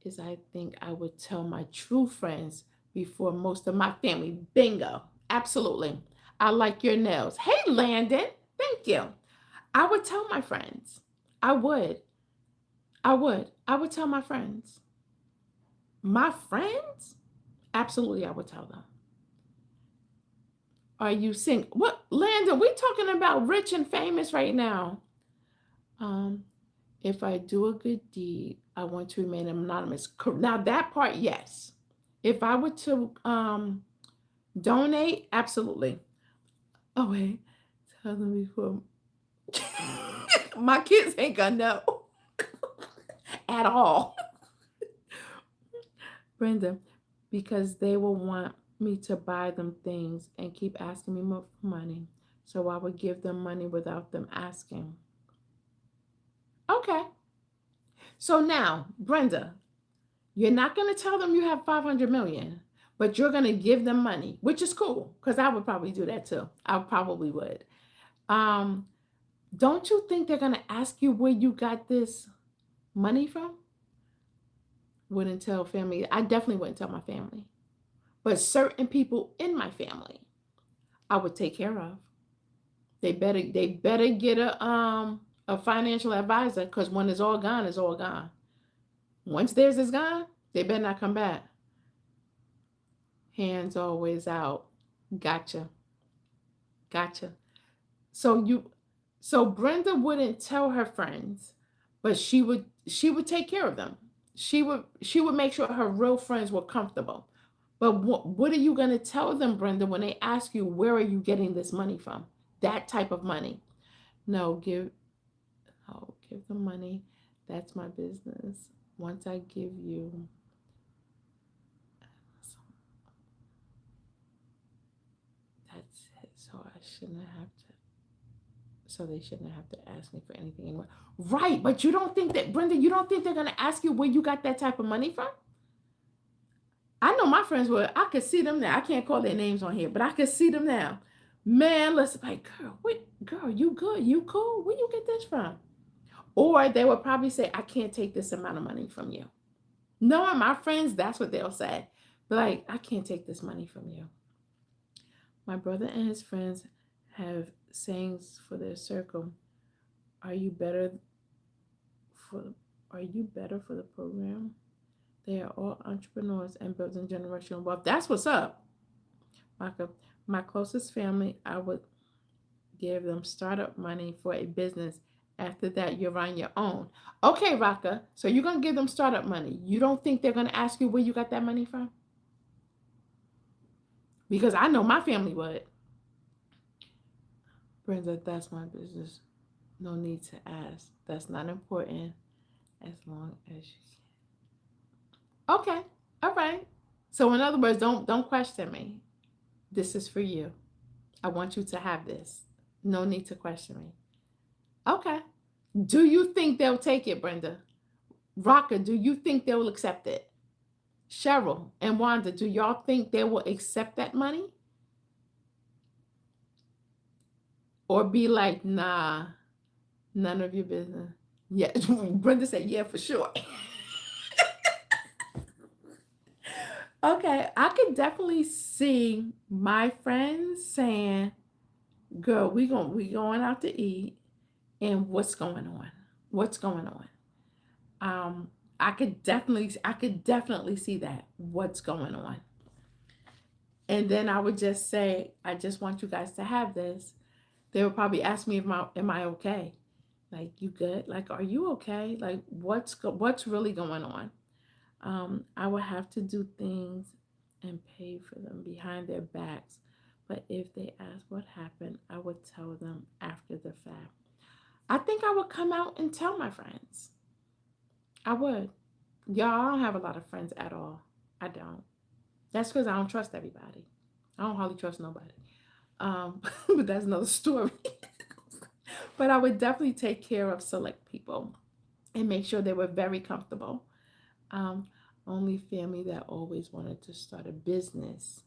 Speaker 1: is, I think I would tell my true friends before most of my family. Bingo. Absolutely. I like your nails. Hey, Landon. Thank you. I would tell my friends. I would. I would tell my friends. My friends? Absolutely, I would tell them. Are you single? What, Landon? We talking about rich and famous right now. Um, if I do a good deed, I want to remain anonymous. Now that part, yes. If I were to donate, absolutely. Oh wait, tell them before. My kids ain't gonna know at all. Brenda, because they will want me to buy them things and keep asking me more for money. So I would give them money without them asking. Okay. So now, Brenda, you're not going to tell them you have 500 million, but you're going to give them money, which is cool because I would probably do that too. I probably would. Um, don't you think they're going to ask you where you got this money from? Wouldn't tell family. I definitely wouldn't tell my family. But certain people in my family, I would take care of. They better get a financial advisor because when it's all gone, it's all gone. Once theirs is gone, they better not come back. Hands always out. Gotcha. Gotcha. So you so Brenda wouldn't tell her friends, but she would take care of them. She would make sure her real friends were comfortable. But what are you going to tell them, Brenda, when they ask you where are you getting this money from? That type of money. No, give them money. That's my business. Once I give you, that's it. So I shouldn't have to. So they shouldn't have to ask me for anything anymore. Right, but you don't think that, Brenda? You don't think they're gonna ask you where you got that type of money from? I know my friends were. I could see them now. I can't call their names on here, but I could see them now. Man, listen, like, girl, wait, girl, you good? You cool? Where you get this from? Or they would probably say, I can't take this amount of money from you. Knowing my friends, that's what they'll say. But like, I can't take this money from you. My brother and his friends have sayings for their circle. Are you better for are you better for the program? They are all entrepreneurs and building generational wealth. That's what's up. Maka. My closest family, I would give them startup money for a business. After that, you're on your own. Okay, Raka. So you're gonna give them startup money. You don't think they're gonna ask you where you got that money from? Because I know my family would. Brenda, that's my business. No need to ask. That's not important as long as you can. Okay. All right. So in other words, don't question me. This is for you. I want you to have this. No need to question me. Okay. Do you think they'll take it, Brenda? Rocka, do you think they will accept it? Cheryl and Wanda, do y'all think they will accept that money? Or be like, nah, none of your business? Yeah. Brenda said, yeah, for sure. Okay. I could definitely see my friends saying, girl, we going out to eat. And what's going on? What's going on? Um, I could definitely see that. What's going on? And then I would just say, I just want you guys to have this. They would probably ask me if my am I okay? Like, you good? Like, are you okay? Like, what's really going on? I would have to do things and pay for them behind their backs. But if they ask what happened, I would tell them after the fact. I think I would come out and tell my friends. I would. Y'all, I don't have a lot of friends at all. I don't. That's because I don't trust everybody. I don't hardly trust nobody. But that's another story. But I would definitely take care of select people and make sure they were very comfortable. Um, Only family that always wanted to start a business.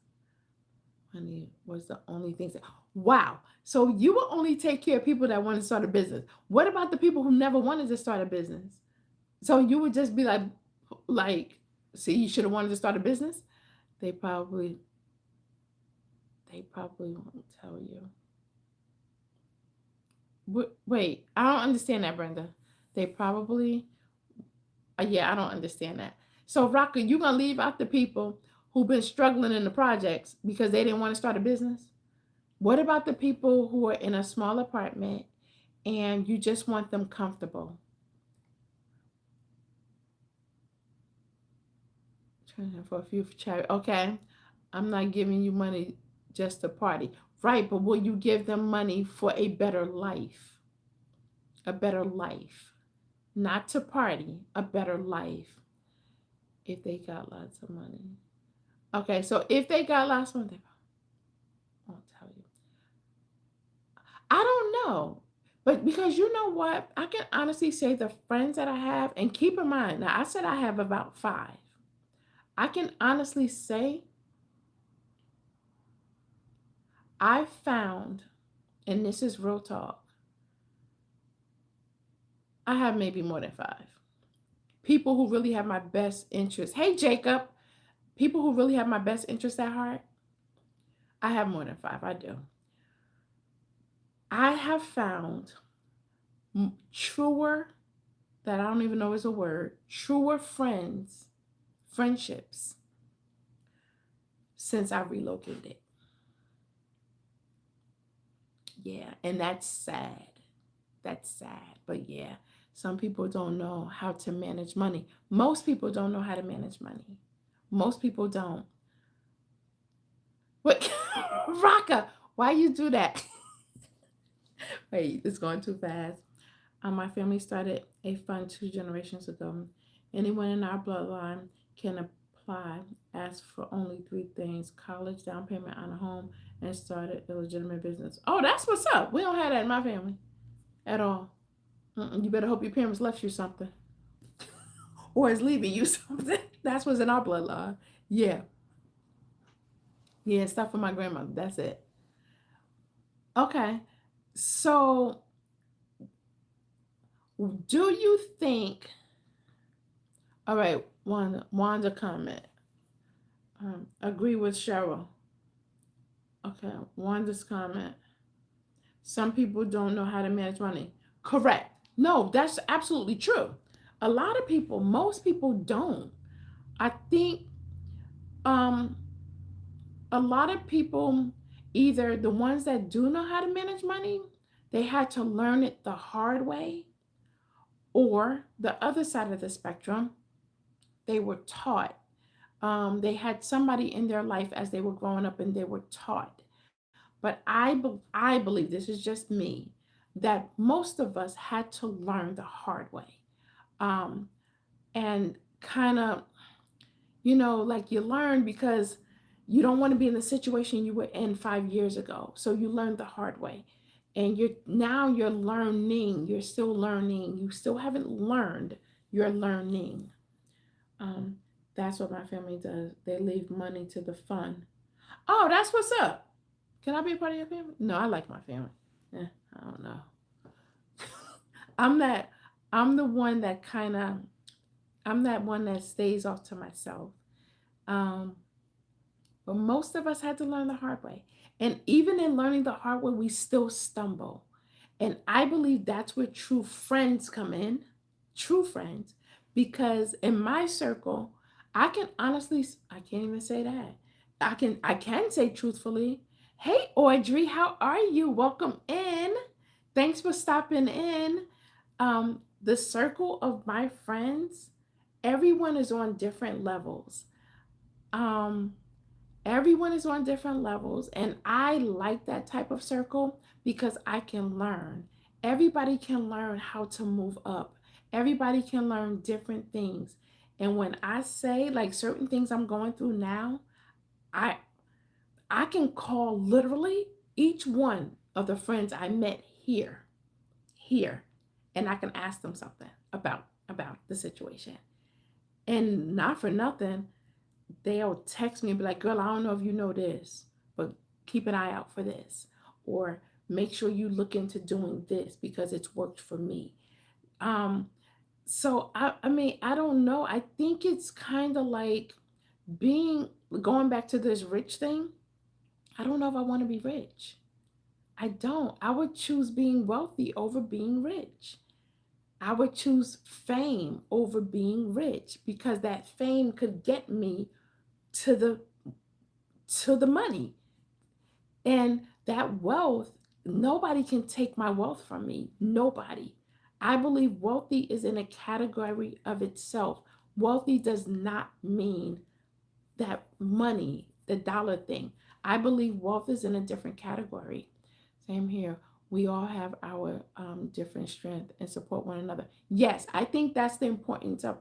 Speaker 1: Money was the only thing. Wow. So you will only take care of people that want to start a business. What about the people who never wanted to start a business? So you would just be like, see, you should have wanted to start a business. They probably, they probably won't tell you. Wait, I don't understand that, Brenda. They probably, yeah, I don't understand that. So, Rocka, you gonna leave out the people who've been struggling in the projects because they didn't want to start a business? What about the people who are in a small apartment and you just want them comfortable? Trying for a few for charity. Okay, I'm not giving you money just to party. Right, but will you give them money for a better life? A better life. Not to party, a better life if they got lots of money. Okay, so if they got lots of money, they won't tell you. I don't know. But because you know what? I can honestly say the friends that I have, and keep in mind, now I said I have about five. I can honestly say I found, and this is real talk, I have maybe more than five. People who really have my best interest. Hey, Jacob, people who really have my best interest at heart, I have more than five. I do. I have found truer, that I don't even know is a word, truer friendships since I relocated. Yeah, and that's sad. That's sad. But yeah, some people don't know how to manage money. Most people don't know how to manage money. Most people don't. But Raka, why you do that? Wait, it's going too fast. My family started a fund 2 generations ago. Anyone in our bloodline can apply, ask for only three things: college, down payment on a home, and start a legitimate business. Oh, that's what's up. We don't have that in my family at all. You better hope your parents left you something or is leaving you something. That's what's in our bloodline. Yeah. Yeah, stuff for my grandmother. That's it. Okay. So, do you think, all right, Wanda comment. Agree with Cheryl. Okay, Wanda's comment. Some people don't know how to manage money. Correct. No, that's absolutely true. A lot of people, most people don't. I think um a lot of people, either the ones that do know how to manage money, they had to learn it the hard way, or the other side of the spectrum, they were taught. They had somebody in their life as they were growing up and they were taught. But I believe, this is just me, that most of us had to learn the hard way, um, and kind of, Like you learn because you don't want to be in the situation you were in 5 years ago. So you learned the hard way. And you're learning. You're still learning. You still haven't learned. You're learning. Um, that's what my family does. They leave money to the fund. Oh, that's what's up. Can I be a part of your family? No, I like my family. I don't know. I'm that I'm the one that kind of I'm that one that stays off to myself. Um, but most of us had to learn the hard way. And even in learning the hard way, we still stumble. And I believe that's where true friends come in, true friends, because in my circle, I can honestly, I can't even say that. I can say truthfully, hey Audrey, how are you? Welcome in. Thanks for stopping in. The circle of my friends, everyone is on different levels. Um, Everyone is on different levels, and I like that type of circle because I can learn. Everybody can learn how to move up. Everybody can learn different things. And when I say like certain things I'm going through now, I I can call literally each one of the friends I met here, and I can ask them something about the situation. And not for nothing, they'll text me and be like, girl, I don't know if you know this, but keep an eye out for this. Or make sure you look into doing this because it's worked for me. Um, so I mean, I don't know. I think it's kind of like being going back to this rich thing. I don't know if I want to be rich. I don't. I would choose being wealthy over being rich. I would choose fame over being rich because that fame could get me to the money. And that wealth, nobody can take my wealth from me. Nobody. I believe wealthy is in a category of itself. Wealthy does not mean that money, the dollar thing. I believe wealth is in a different category. Same here. We all have our different strength and support one another. Yes, I think that's the importance of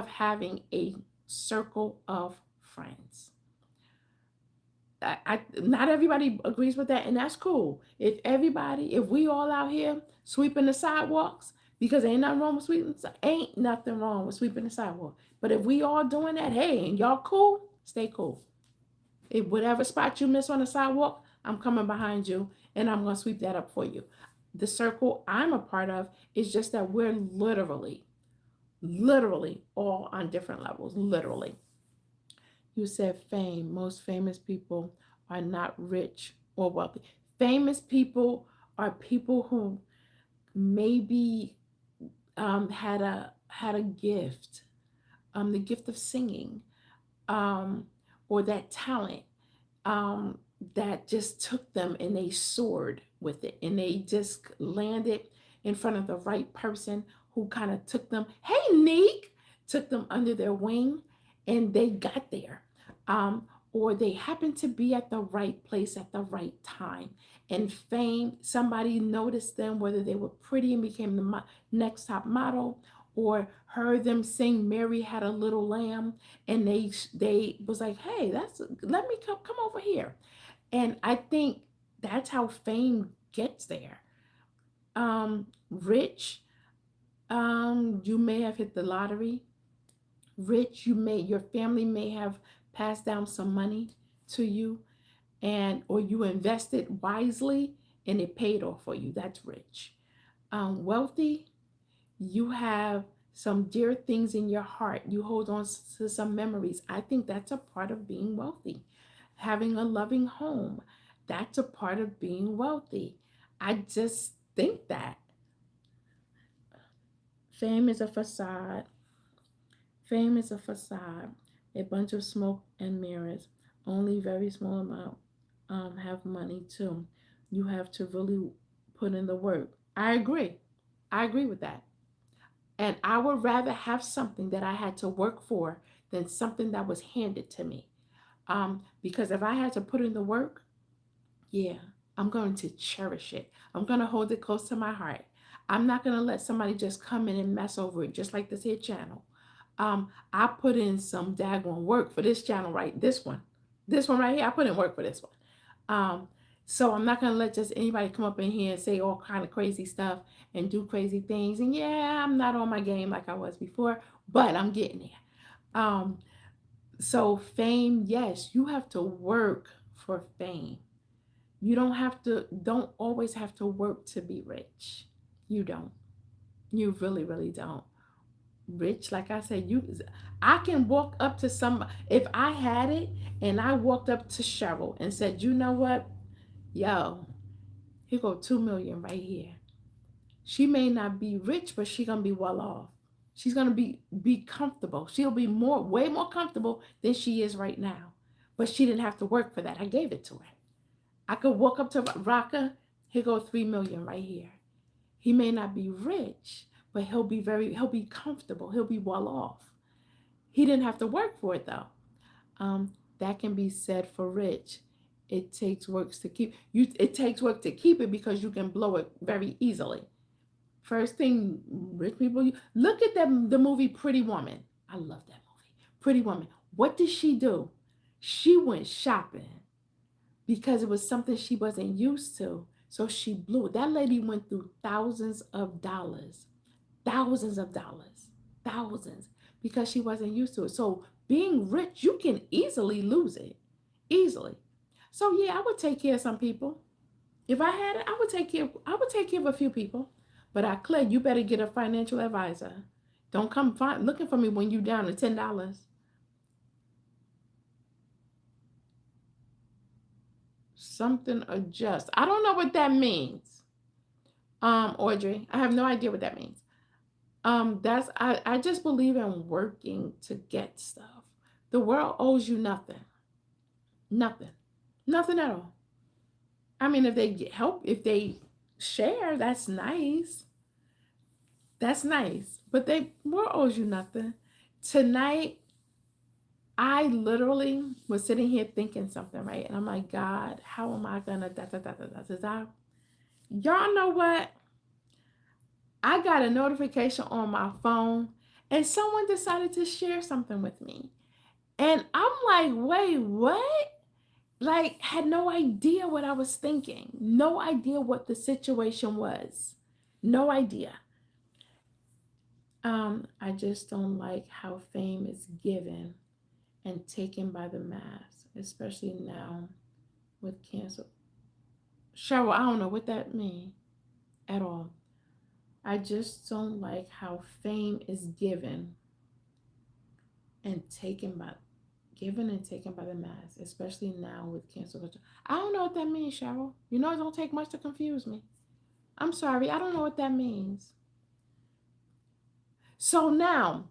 Speaker 1: having a circle of friends. Not everybody agrees with that, and that's cool. If we all out here sweeping the sidewalks, because ain't nothing wrong with sweeping the sidewalk. But if we all doing that, hey, and y'all cool, stay cool. If whatever spot you miss on the sidewalk, I'm coming behind you and I'm gonna sweep that up for you. The circle I'm a part of is just that we're literally all on different levels. Literally. You said fame. Most famous people are not rich or wealthy. Famous people are people who maybe had a gift, the gift of singing, um, or that talent, um, that just took them and they soared with it, and they just landed in front of the right person who kind of took them. Hey, Neek, took them under their wing, and they got there. Or they happened to be at the right place at the right time. And fame, somebody noticed them, whether they were pretty and became the next top model, or heard them sing Mary Had a Little Lamb, and they was like, hey, that's let me come over here. And I think that's how fame gets there. Rich, you may have hit the lottery. Rich, your family may have passed down some money to you, and or you invested wisely and it paid off for you. That's rich. Wealthy, you have some dear things in your heart. You hold on to some memories. I think that's a part of being wealthy. Having a loving home, that's a part of being wealthy. I just think that fame is a facade. Fame is a facade, a bunch of smoke and mirrors. Only very small amount have money too. You have to really put in the work. I agree. I agree with that. And I would rather have something that I had to work for than something that was handed to me. Because if I had to put in the work, yeah, I'm going to cherish it. I'm going to hold it close to my heart. I'm not going to let somebody just come in and mess over it, just like this here channel. I put in some daggone work for this channel, right? This one right here, I put in work for this one. Um, so I'm not gonna let just anybody come up in here and say all kind of crazy stuff and do crazy things. And yeah, I'm not on my game like I was before, but I'm getting there. So fame, yes, you have to work for fame. You don't always have to work to be rich. You don't. You really, really don't. Rich, like I said, I can walk up to some, if I had it and I walked up to Cheryl and said, you know what? Yo, here go 2 million right here. She may not be rich, but she gonna be well off. She's gonna be comfortable. She'll be way more comfortable than she is right now. But she didn't have to work for that. I gave it to her. I could walk up to Raka, here go 3 million right here. He may not be rich, but he'll be comfortable. He'll be well off. He didn't have to work for it though. That can be said for rich. It takes work to keep you. It takes work to keep it because you can blow it very easily. First thing, rich people, look at the movie Pretty Woman. I love that movie. Pretty Woman. What did she do? She went shopping because it was something she wasn't used to. So she blew it. That lady went through thousands of dollars, thousands, because she wasn't used to it. So being rich, you can easily lose it, easily. So yeah, I would take care of some people. If I had it, I would take care. I would take care of a few people. But Claire, you better get a financial advisor. Don't come looking for me when you down to $10. Something adjust. I don't know what that means. Audrey, I have no idea what that means. I just believe in working to get stuff. The world owes you nothing. Nothing. Nothing at all. I mean, if they help, if they share, that's nice. That's nice. But they world owes you nothing. Tonight, I literally was sitting here thinking something, right? And I'm like, God, how am I gonna da? Y'all know what? I got a notification on my phone and someone decided to share something with me. And I'm like, wait, what? Like, had no idea what I was thinking. No idea what the situation was. No idea. I just don't like how fame is given and taken by the mass, especially now with cancer. Cheryl, I don't know what that means at all. I just don't like how fame is and taken by given and taken by the mass, especially now with cancel culture. I don't know what that means, Cheryl. You know it don't take much to confuse me. I'm sorry, I don't know what that means. So now,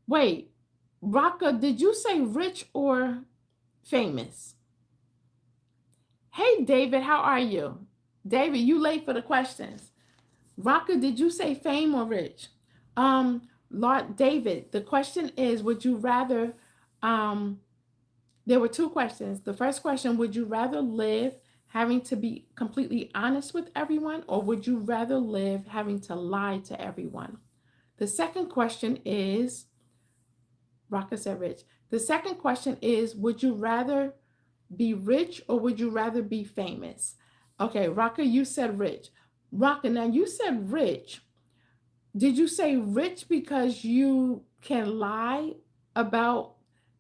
Speaker 1: wait, Raka, did you say rich or famous? Hey, David, how are you? David, you late for the questions. Raka, did you say fame or rich? Lord David, the question is, would you rather, there were two questions. The first question, would you rather live having to be completely honest with everyone, or would you rather live having to lie to everyone? The second question is, Raka said rich. The second question is, would you rather be rich or would you rather be famous? Okay, Raka, you said rich. Raka, now you said rich. Did you say rich because you can lie about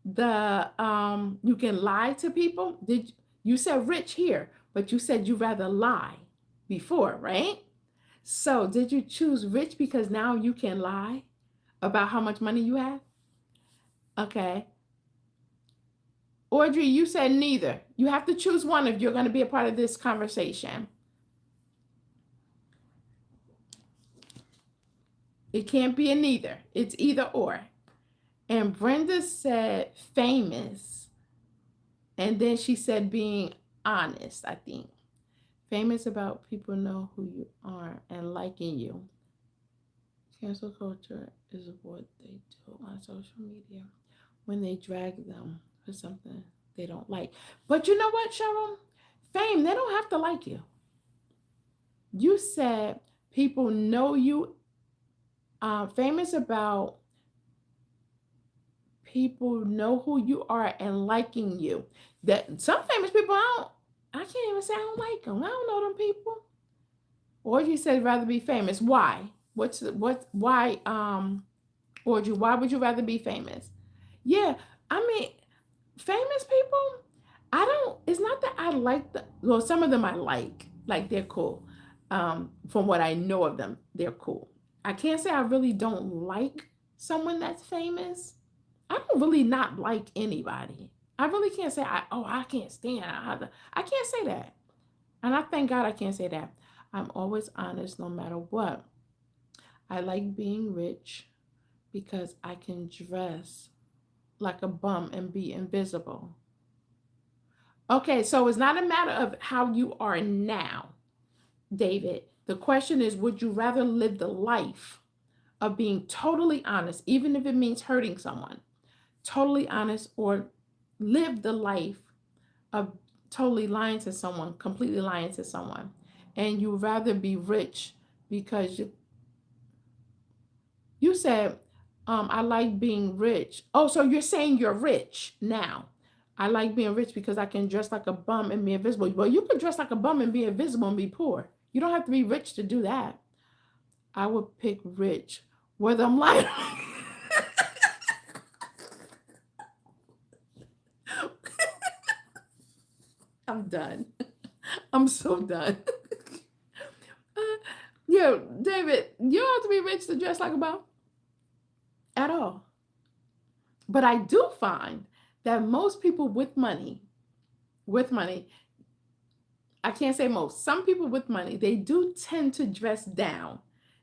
Speaker 1: you can lie to people? You said rich here, but you said you rather lie before, right? So did you choose rich because now you can lie about how much money you have? Okay. Audrey, you said neither. You have to choose one if you're going to be a part of this conversation. It can't be a neither. It's either or. And Brenda said famous. And then she said being honest, I think. Famous about people know who you are and liking you. Cancel culture is what they do on social media when they drag them for something they don't like. But you know what, Cheryl? Fame, they don't have to like you. You said people know you. Famous about people know who you are and liking you. That some famous people I can't even say I don't like them. I don't know them people. Or you said rather be famous. Why? Why Audrey, why would you rather be famous? Yeah, I mean, famous people, I don't, it's not that I like the, well, some of them I like they're cool. From what I know of them, they're cool. I can't say I really don't like someone that's famous. I don't really not like anybody. I really can't say I can't stand. I can't say that. And I thank God I can't say that. I'm always honest no matter what. I like being rich because I can dress like a bum and be invisible. Okay, so it's not a matter of how you are now, David. The question is, would you rather live the life of being totally honest, even if it means hurting someone, totally honest, or live the life of totally lying to someone, completely lying to someone? And you rather be rich because you said, I like being rich. Oh, so you're saying you're rich now. I like being rich because I can dress like a bum and be invisible. Well, you can dress like a bum and be invisible and be poor. You don't have to be rich to do that. I would pick rich, whether I'm lying. I'm done. I'm so done. Yeah, David, you don't have to be rich to dress like a bum at all. But I do find that most people with money, I can't say most, some people with money, they do tend to dress down,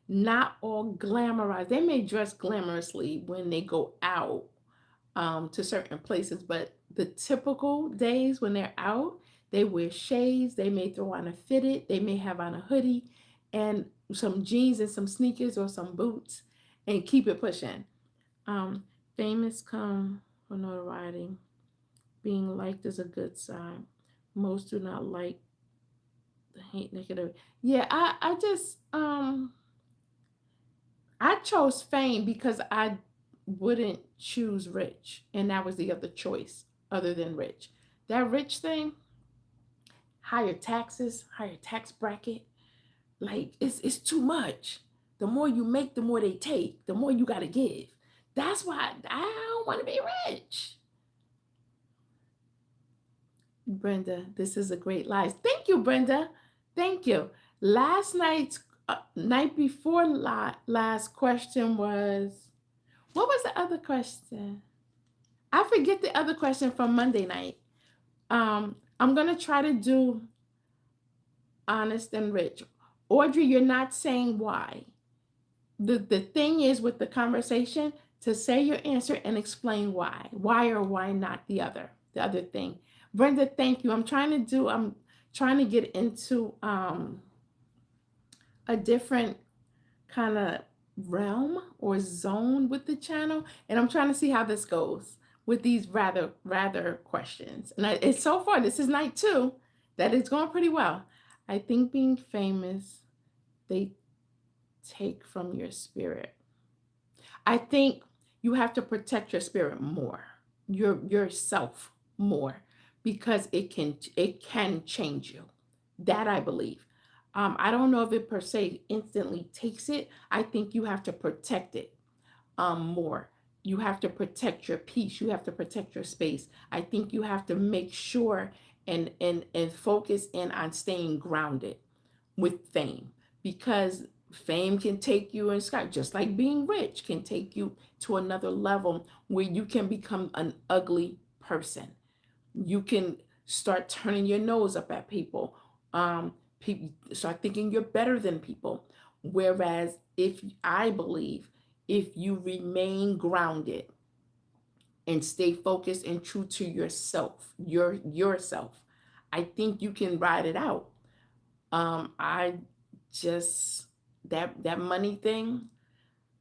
Speaker 1: not all glamorized. They may dress glamorously when they go out to certain places, but the typical days when they're out, they wear shades, they may throw on a fitted, they may have on a hoodie and some jeans and some sneakers or some boots and keep it pushing. Um, famous come for notoriety. Being liked is a good sign. Most do not like the hate negative. Yeah, I chose fame because I wouldn't choose rich, and that was the other choice other than rich. That rich thing, higher taxes, higher tax bracket, like it's too much. The more you make, the more they take. The more you got to give. That's why I don't want to be rich. Brenda, this is a great life. Thank you, Brenda. Thank you. Last night's night before last question was, what was the other question? I forget the other question from Monday night. I'm gonna try to do honest and rich. Audrey, you're not saying why. The thing is with the conversation to say your answer and explain why or why not the other thing. Brenda, thank you. I'm trying to get into a different kind of realm or zone with the channel, and I'm trying to see how this goes with these rather questions. And it's so far, this is night two, that it's going pretty well. I think being famous, they take from your spirit. I think you have to protect your spirit more, yourself more, because it can change you. That I believe. I don't know if it per se instantly takes it. I think you have to protect it more. You have to protect your peace. You have to protect your space. I think you have to make sure and focus in on staying grounded with fame, because fame can take you in sky, just like being rich can take you to another level where you can become an ugly person. You can start turning your nose up at people. People start thinking you're better than people. Whereas if I believe if you remain grounded and stay focused and true to yourself, yourself, I think you can ride it out. I just that money thing,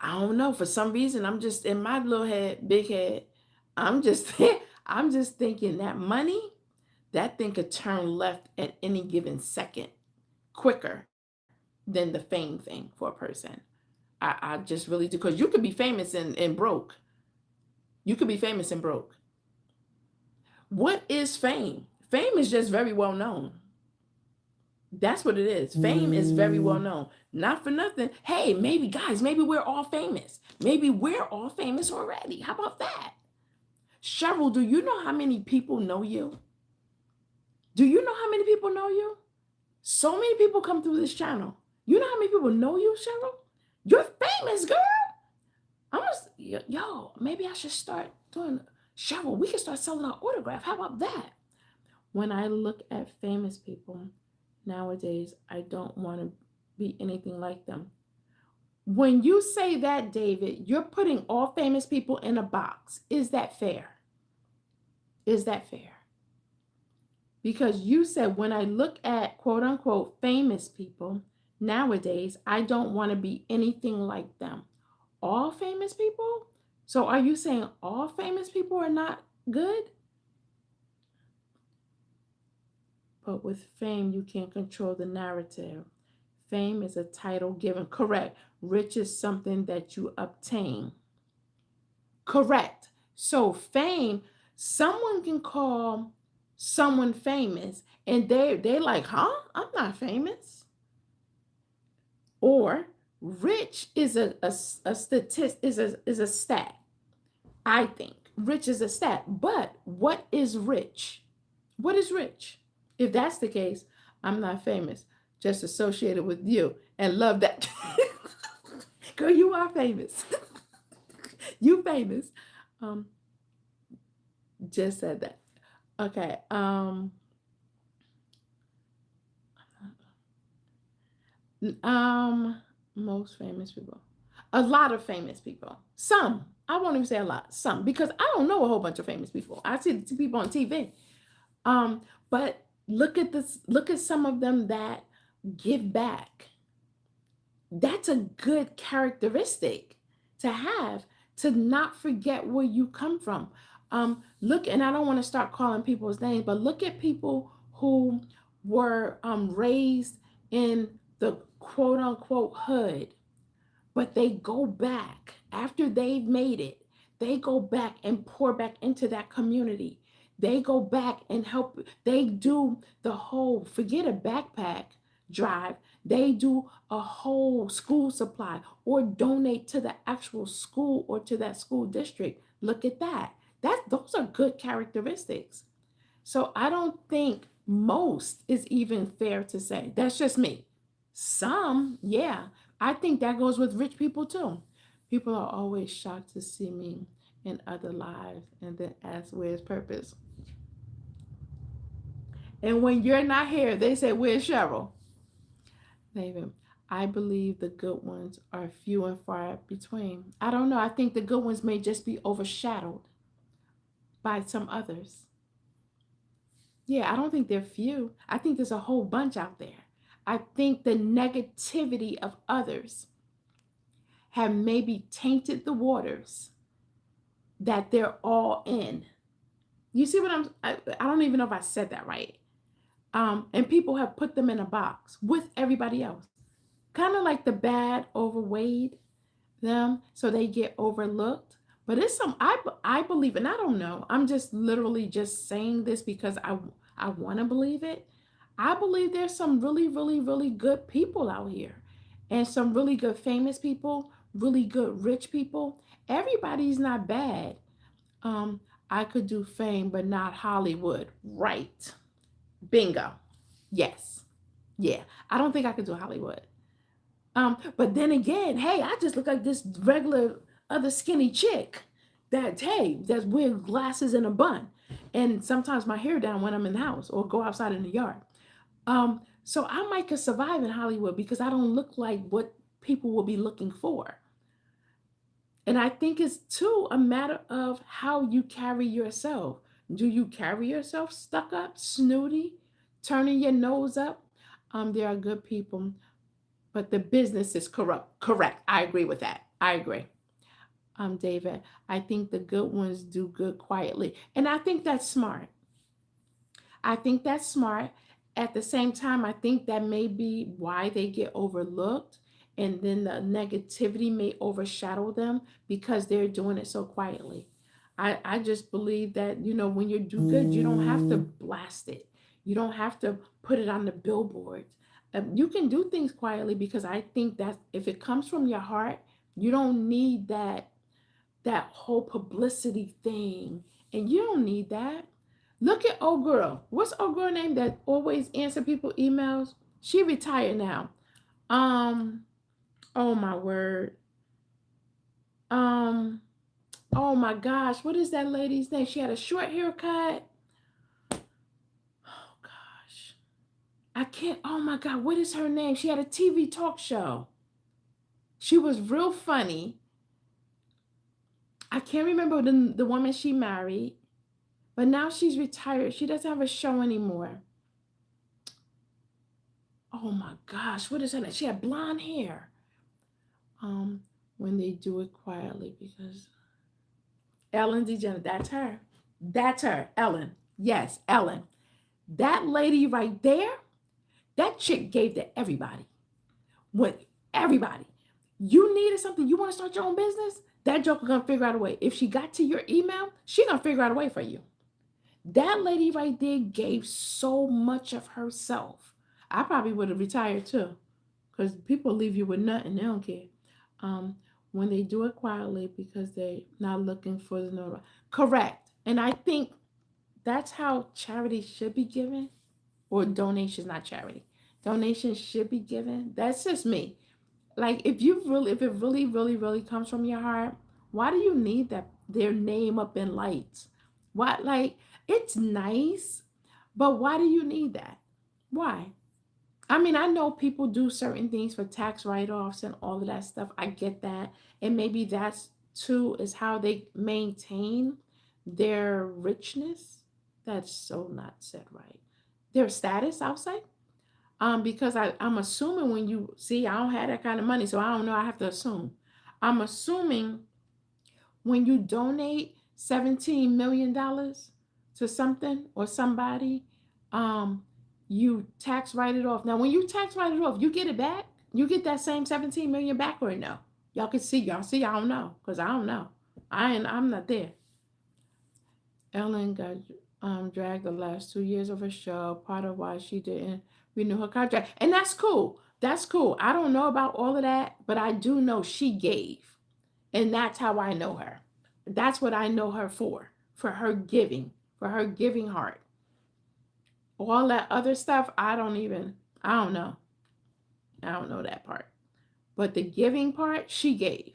Speaker 1: I don't know. For some reason, I'm just in my little head, big head. I'm just I'm just thinking that money, that thing could turn left at any given second quicker than the fame thing for a person. I just really do, because you could be famous and broke. You could be famous and broke. What is fame? Fame is just very well known. That's what it is. Fame is very well known. Not for nothing. Hey, maybe guys, maybe we're all famous. Maybe we're all famous already. How about that? Cheryl, do you know how many people know you? Do you know how many people know you? So many people come through this channel. You know how many people know you, Cheryl? You're famous, girl. I'm just, yo, maybe I should start doing, Cheryl, we can start selling our autograph. How about that? When I look at famous people nowadays, I don't want to be anything like them. When you say that, David, you're putting all famous people in a box. Is that fair? Is that fair? Because you said, when I look at quote unquote famous people nowadays, I don't want to be anything like them. All famous people? So are you saying all famous people are not good? But with fame, you can't control the narrative. Fame is a title given. Correct. Rich is something that you obtain. Correct. So fame, someone can call someone famous and they're like, huh? I'm not famous. Or rich is a statistic, is a stat. I think rich is a stat. But what is rich? What is rich? If that's the case, I'm not famous, just associated with you and love that. Girl, you are famous. You famous. Um, just said that. Okay. Most famous people. A lot of famous people. Some. I won't even say a lot. Some, because I don't know a whole bunch of famous people. I see the people on TV. But look at this, look at some of them that give back. That's a good characteristic to have, to not forget where you come from. Look, and I don't want to start calling people's names, but look at people who were raised in the quote unquote hood, but they go back after they've made it. They go back and pour back into that community. They go back and help. They do the whole, forget a backpack drive. They do a whole school supply or donate to the actual school or to that school district. Look at that. Those are good characteristics. So I don't think most is even fair to say. That's just me. Some, yeah. I think that goes with rich people too. People are always shocked to see me in other lives and then ask where's purpose. And when you're not here, they say, where's Cheryl? David, I believe the good ones are few and far between. I don't know. I think the good ones may just be overshadowed by some others. Yeah, I don't think they're few. I think there's a whole bunch out there. I think the negativity of others have maybe tainted the waters that they're all in. You see what I don't even know if I said that right. And people have put them in a box with everybody else. Kind of like the bad overweighed them so they get overlooked. But it's some, I believe, and I don't know. I'm just literally just saying this because I want to believe it. I believe there's some really, really, really good people out here and some really good famous people, really good rich people. Everybody's not bad. Um, I could do fame, but not Hollywood. Right. Bingo. Yes. Yeah. I don't think I could do Hollywood. But then again, hey, I just look like this regular other skinny chick that's wearing glasses and a bun. And sometimes my hair down when I'm in the house or go outside in the yard. So I might could survive in Hollywood because I don't look like what people will be looking for. And I think it's too a matter of how you carry yourself. Do you carry yourself stuck up, snooty, turning your nose up? There are good people, but the business is corrupt. Correct. I agree with that. I agree. David, I think the good ones do good quietly. And I think that's smart. I think that's smart. At the same time, I think that may be why they get overlooked. And then the negativity may overshadow them because they're doing it so quietly. I just believe that, when you do good, you don't have to blast it. You don't have to put it on the billboards. You can do things quietly, because I think that if it comes from your heart, you don't need that whole publicity thing. And you don't need that. Look at old girl. What's old girl name that always answer people emails? She retired now. Um, oh my word. Um, oh my gosh, what is that lady's name? She had a short haircut. Oh gosh. I can't, oh my God, what is her name? She had a TV talk show. She was real funny. I can't remember the woman she married, but now she's retired. She doesn't have a show anymore. Oh my gosh, what is her name? She had blonde hair. Um, when they do it quietly, because Ellen DeGeneres, that's her. That's her, Ellen. Yes, Ellen. That lady right there, that chick gave to everybody. What everybody. You needed something, you want to start your own business? That joker gonna figure out a way. If she got to your email, she gonna figure out a way for you. That lady right there gave so much of herself. I probably would have retired too, because people leave you with nothing. They don't care. Um, when they do it quietly, because they not looking for the notoriety. Correct. And I think that's how charity should be given, or donations, not charity. Donations should be given. That's just me. Like, if it really, really, really comes from your heart, why do you need that their name up in lights? Why, like, it's nice, but why do you need that? Why? I mean, I know people do certain things for tax write-offs and all of that stuff. I get that. And maybe that's too is how they maintain their richness. That's so not said right. Their status, I'll say. Because I'm assuming when you see, I don't have that kind of money, so I don't know. I have to assume. I'm assuming when you donate $17 million to something or somebody, um, you tax write it off. Now, when you tax write it off, you get it back. You get that same 17 million back or no? Y'all can see. Y'all see. I don't know, because I don't know. I'm not there. Ellen got dragged the last 2 years of her show. Part of why she didn't renew her contract, and that's cool. That's cool. I don't know about all of that, but I do know she gave, and that's how I know her. That's what I know her for for her giving heart. All that other stuff, I don't know. I don't know that part. But the giving part, she gave.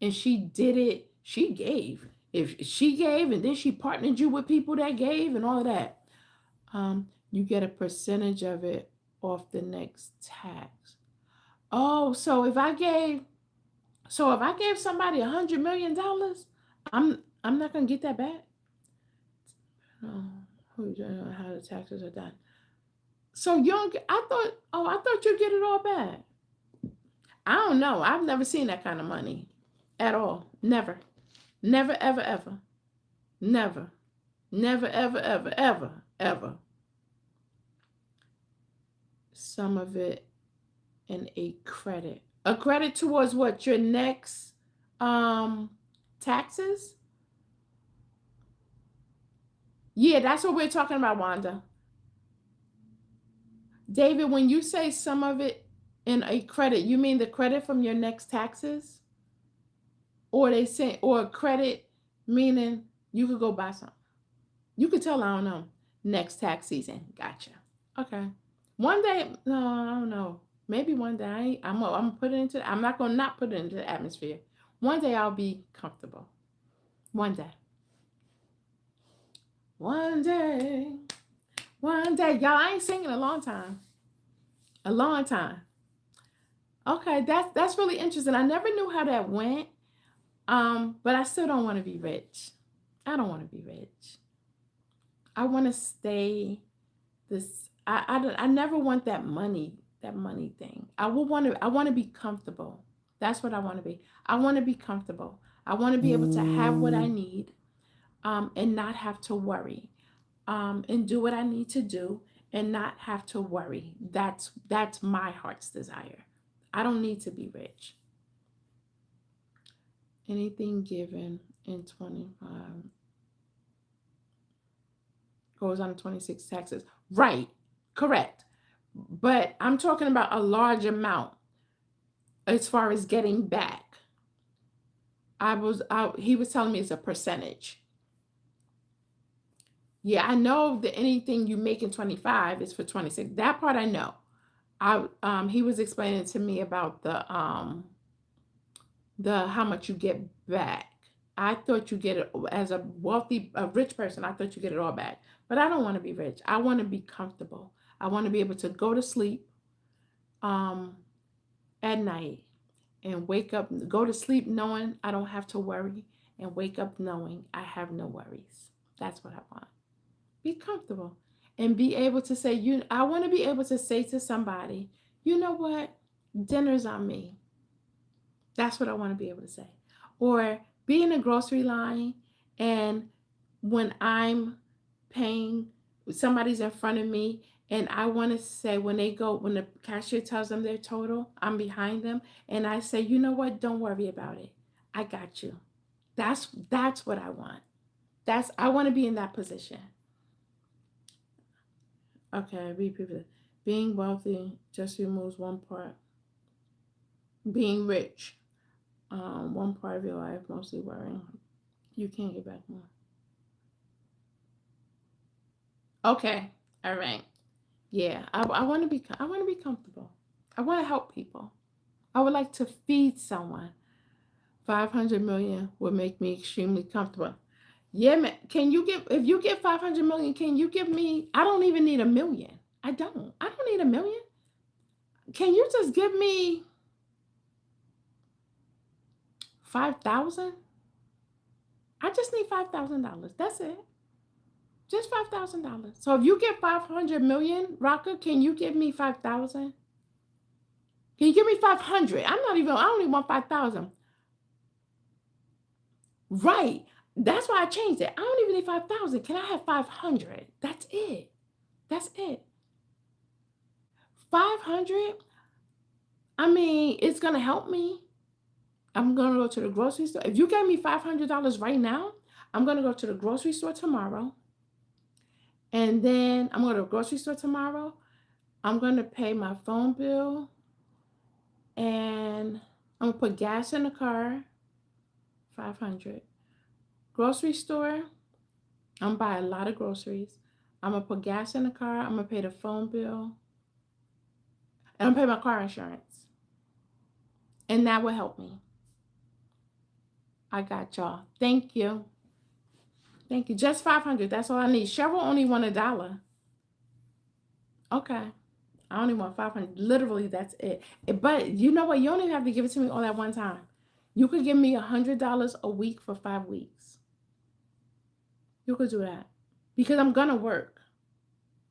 Speaker 1: And she did it, she gave. If she gave and then she partnered you with people that gave and all of that, you get a percentage of it off the next tax. Oh, so if I gave somebody $100 million, I'm not gonna get that back. Oh, how the taxes are done. So you don't get, I thought you get it all back. I don't know. I've never seen that kind of money at all. Never. Never, ever, ever. Never. Never, ever, ever, ever, ever. Some of it in a credit. A credit towards what? Your next um taxes? Yeah, that's what we're talking about, Wanda. David, when you say some of it in a credit, you mean the credit from your next taxes? Or they say, or credit meaning you could go buy something. You could tell, I don't know, next tax season. Gotcha. Okay. One day, no, I don't know. Maybe one day I'm put it into. I'm not gonna not put it into the atmosphere. One day I'll be comfortable. One day. One day. One day. Y'all, I ain't singing a long time. A long time. Okay, that's really interesting. I never knew how that went. But I still don't want to be rich. I don't want to be rich. I want to stay this. I never want that money thing. I want to be comfortable. That's what I want to be. I want to be comfortable. I want to be able to have what I need, and not have to worry, and do what I need to do and not have to worry. That's my heart's desire. I don't need to be rich. Anything given in 25 goes on to 26 taxes. Right. Correct. But I'm talking about a large amount as far as getting back. He was telling me it's a percentage. Yeah, I know that anything you make in 25 is for 26. That part I know. He was explaining to me about the how much you get back. I thought you get it as a rich person. I thought you get it all back. But I don't want to be rich. I want to be comfortable. I want to be able to go to sleep um at night and wake up, go to sleep knowing I don't have to worry, and wake up knowing I have no worries. That's what I want. Be comfortable and be able to say, I want to be able to say to somebody, you know what? Dinner's on me. That's what I want to be able to say. Or be in a grocery line, and when I'm paying, somebody's in front of me, and I want to say, when the cashier tells them their total, I'm behind them, and I say, you know what? Don't worry about it. I got you. That's what I want. I want to be in that position. Okay, repeat it. Being wealthy just removes one part. Being rich, one part of your life, mostly worrying. You can't get back more. Okay, all right. Yeah, I want to be. I want to be comfortable. I want to help people. I would like to feed someone. 500 million would make me extremely comfortable. Yeah, man. Can you give? If you get 500 million, can you give me? I don't even need a million. I don't. I don't need a million. Can you just give me 5,000? I just need $5,000. That's it. Just $5,000. So if you get 500 million, Rocka, can you give me 5,000? Can you give me 500? I don't even want 5,000. Right. That's why I changed it. I don't even need 5,000. Can I have 500? That's it. That's it. 500? I mean, it's going to help me. I'm going to go to the grocery store. If you gave me $500 right now, I'm going to go to the grocery store tomorrow. And then I'm going to the grocery store tomorrow. I'm going to pay my phone bill, and I'm going to put gas in the car, 500. Grocery store, I'm buy a lot of groceries. I'm going to put gas in the car. I'm going to pay the phone bill, and I'm going to pay my car insurance. And that will help me. I got y'all. Thank you. Thank you. Just 500. That's all I need. Cheryl only want $1. Okay. I only want 500. Literally, that's it. But you know what? You don't even have to give it to me all at one time. You could give me $100 a week for 5 weeks. You could do that. Because I'm going to work.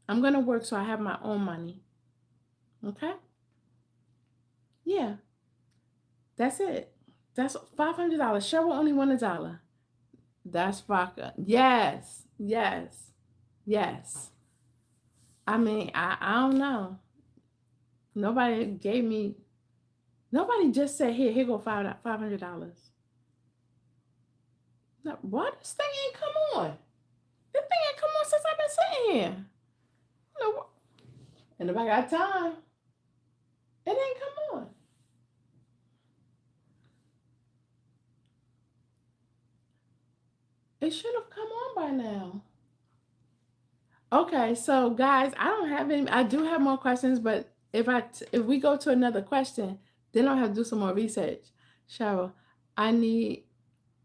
Speaker 1: I'm going to work so I have my own money. Okay? Yeah. That's it. That's $500. Cheryl only want $1. That's vodka. Yes. Yes. Yes. I mean, I don't know. Nobody gave me, nobody just said, here go $500. No, what? This thing ain't come on. This thing ain't come on since I've been sitting here. No, and if I got time, it ain't come on. It should have come on by now. Okay, so guys, I don't have any. I do have more questions, but if we go to another question, then I'll have to do some more research. Cheryl, I need.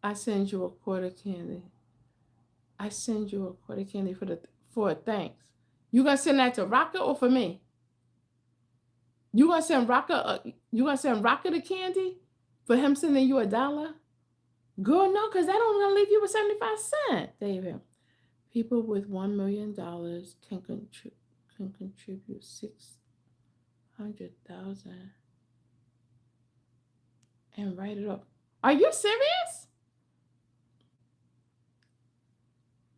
Speaker 1: I send you a quarter candy. I send you a quarter candy for a thanks. You gonna send that to Rocka or for me? You gonna send Rocka? You gonna send Rocka the candy for him sending you $1? Girl, no, because that only gonna leave you with 75 cents, David. People with $1 million can contribute 600,000 and write it up. Are you serious?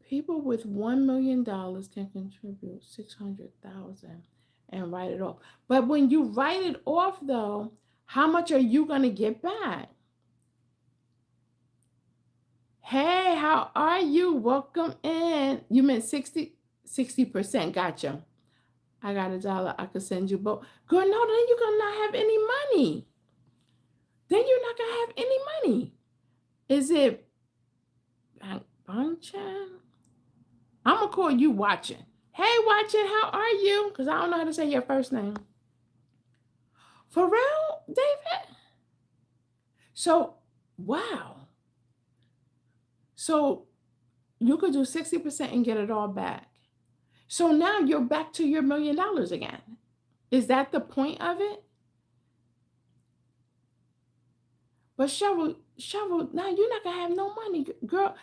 Speaker 1: People with $1 million can contribute 600,000 and write it off. But when you write it off, though, how much are you gonna get back? Hey, how are you? Welcome in. You meant 60%. Gotcha. I got $1. I could send you both. Girl, no, then you're gonna not have any money. Then you're not gonna have any money. Is it Bangchan? I'm gonna call you Watching. Hey, Watching, how are you? Because I don't know how to say your first name. For real, David? So, wow. So you could do 60% and get it all back. So now you're back to your $1 million again. Is that the point of it? But Cheryl, now you're not gonna have no money, girl.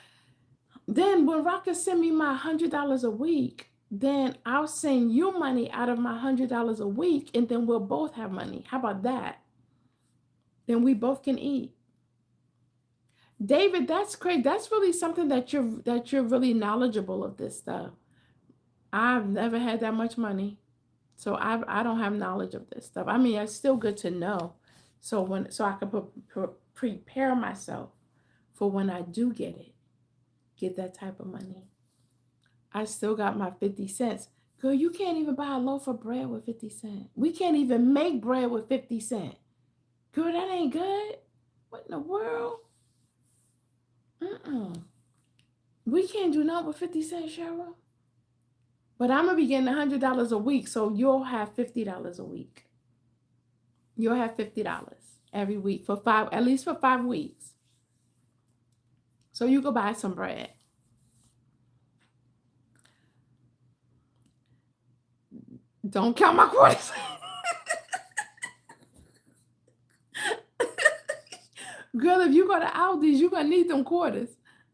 Speaker 1: Then when Rocka send me my $100 a week, then I'll send you money out of my $100 a week, and then we'll both have money. How about that? Then we both can eat. David, that's great. That's really something that you're really knowledgeable of this stuff. I've never had that much money. So I don't have knowledge of this stuff. I mean, it's still good to know. So I can prepare myself for when I do get that type of money. I still got my 50 cents. Girl, you can't even buy a loaf of bread with 50 cents. We can't even make bread with 50 cents. Girl, that ain't good. What in the world? Mm-mm. We can't do nothing with 50 cents, Cheryl. But I'm gonna be getting $100 a week, so you'll have $50 a week. You'll have $50 every week for at least for 5 weeks. So you go buy some bread. Don't count my quarters. Girl, if you go to Aldi's, you're gonna need them quarters.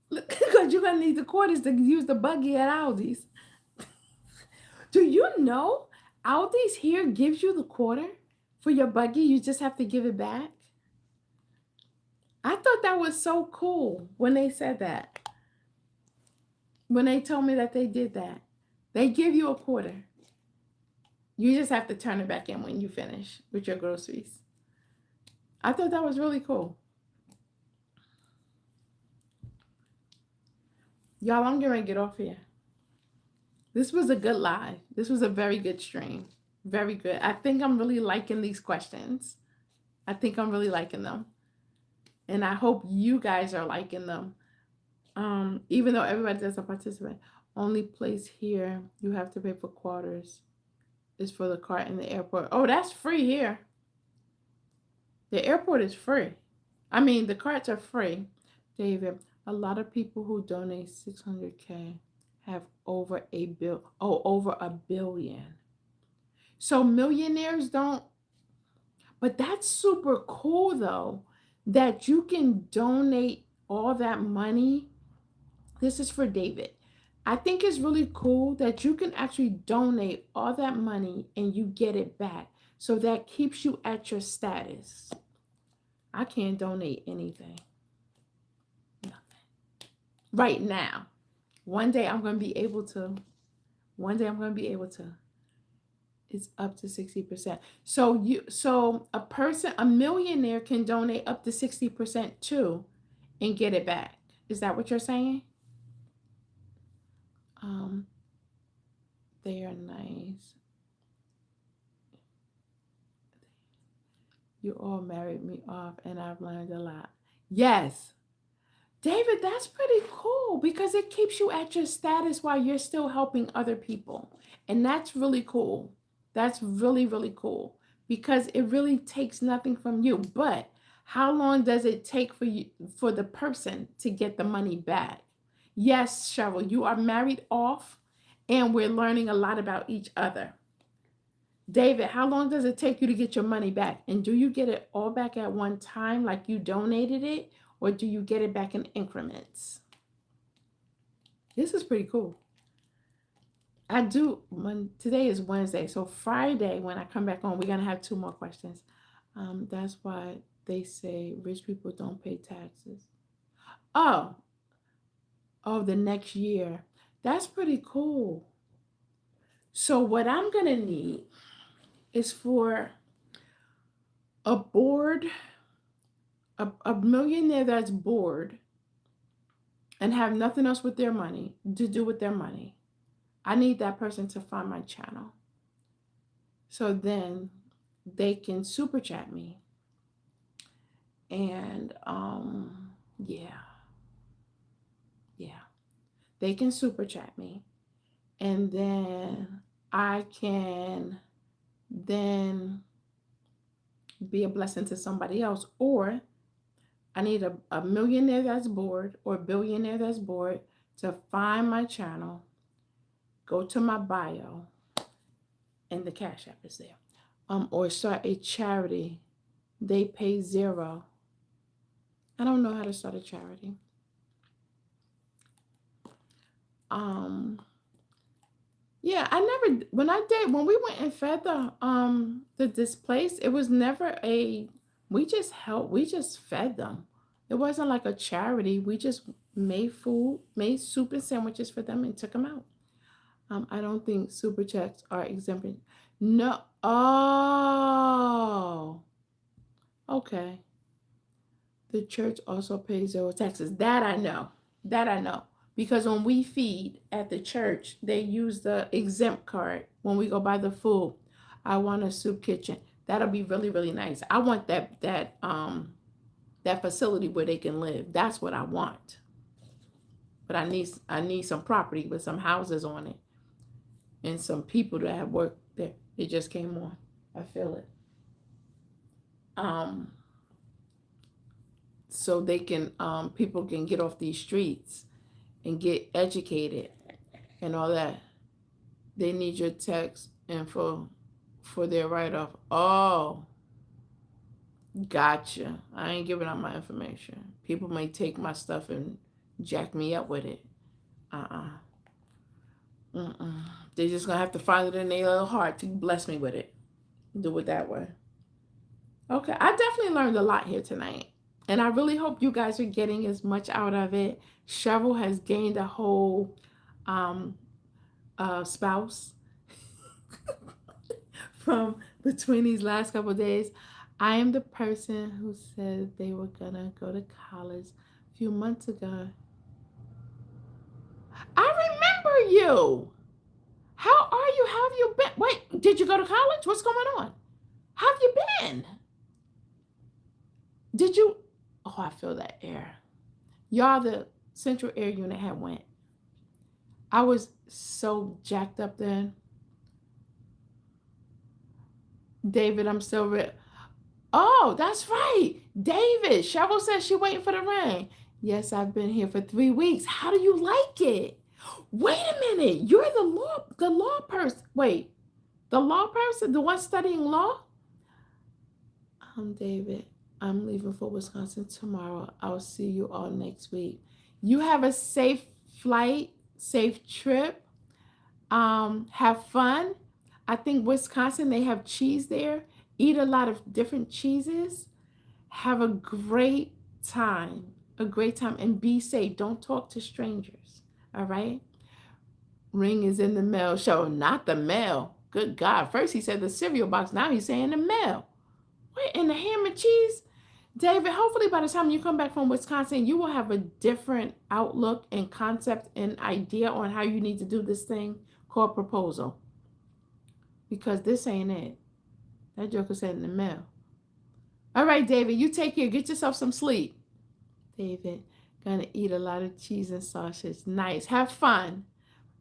Speaker 1: Because you're gonna need the quarters to use the buggy at Aldi's. Do you know Aldi's here gives you the quarter for your buggy? You just have to give it back. I thought that was so cool when they said that. When they told me that they did that. They give you a quarter. You just have to turn it back in when you finish with your groceries. I thought that was really cool. Y'all, I'm going to get off here. This was a good live. This was a very good stream. Very good. I think I'm really liking these questions. I think I'm really liking them. And I hope you guys are liking them. Even though everybody doesn't participate. Only place here you have to pay for quarters is for the cart in the airport. Oh, that's free here. The airport is free. I mean, the carts are free. David, a lot of people who donate 600K have over over a billion. So millionaires don't, but that's super cool though, that you can donate all that money. This is for David. I think it's really cool that you can actually donate all that money and you get it back. So that keeps you at your status. I can't donate anything. Nothing. Right now. One day I'm going to be able to. One day I'm going to be able to. It's up to 60%. So a millionaire can donate up to 60% too and get it back. Is that what you're saying? They are nice. You all married me off and I've learned a lot. Yes. David, that's pretty cool because it keeps you at your status while you're still helping other people. And that's really cool. That's really, really cool because it really takes nothing from you. But how long does it take for the person to get the money back? Yes, Cheryl, you are married off and we're learning a lot about each other. David, how long does it take you to get your money back? And do you get it all back at one time like you donated it? Or do you get it back in increments? This is pretty cool. I do, today is Wednesday, so Friday when I come back on, we're going to have 2 more questions. That's why they say rich people don't pay taxes. Oh, the next year. That's pretty cool. So what I'm going to need is for a board, a millionaire that's bored and have nothing else with their money to do with their money, I need that person to find my channel. So then they can super chat me. And yeah, yeah. They can super chat me. And then I can then be a blessing to somebody else. Or I need a millionaire that's bored or a billionaire that's bored to find my channel, go to my bio, and the Cash App is there. Or start a charity. They pay zero. I don't know how to start a charity. Yeah, I never when we went and fed the displaced, it was never we just fed them. It wasn't like a charity. We just made food, made soup and sandwiches for them and took them out. I don't think super chats are exempted. No. Oh, okay. The church also pays zero taxes. That I know. That I know. Because when we feed at the church, they use the exempt card when we go buy the food. I want a soup kitchen. That'll be really, really nice. I want that facility where they can live. That's what I want. But I need some property with some houses on it and some people that have worked there. It just came on. I feel it. Um, so they can people can get off these streets and get educated and all that. They need your text info for their write-off. Oh, gotcha. I ain't giving out my information. People may take my stuff and jack me up with it. They're just gonna have to find it in their little heart to bless me with it. Do it that way. Okay, I definitely learned a lot here tonight. And I really hope you guys are getting as much out of it. Cheryl has gained a whole spouse from between these last couple of days. I am the person who said they were gonna go to college a few months ago. I remember you. How are you? How have you been? Wait, did you go to college? What's going on? How have you been? Did you? Oh, I feel that air. Y'all, the central air unit had went. I was so jacked up then. David, I'm still real. Oh, that's right. David, Cheryl says she waiting for the rain. Yes, I've been here for 3 weeks. How do you like it? Wait a minute. You're the law person. Wait, the law person, the one studying law? David, I'm leaving for Wisconsin tomorrow. I'll see you all next week. You have a safe flight, safe trip. Have fun. I think Wisconsin, they have cheese there. Eat a lot of different cheeses. Have a great time. A great time. And be safe. Don't talk to strangers. All right? Ring is in the mail. Show, not the mail. Good God. First he said the cereal box. Now he's saying the mail. Wait, and the ham and cheese? David, hopefully by the time you come back from Wisconsin, you will have a different outlook and concept and idea on how you need to do this thing called proposal. Because this ain't it. That joker said in the mail. All right, David, you take care. Get yourself some sleep. David, gonna eat a lot of cheese and sausage. Nice. Have fun.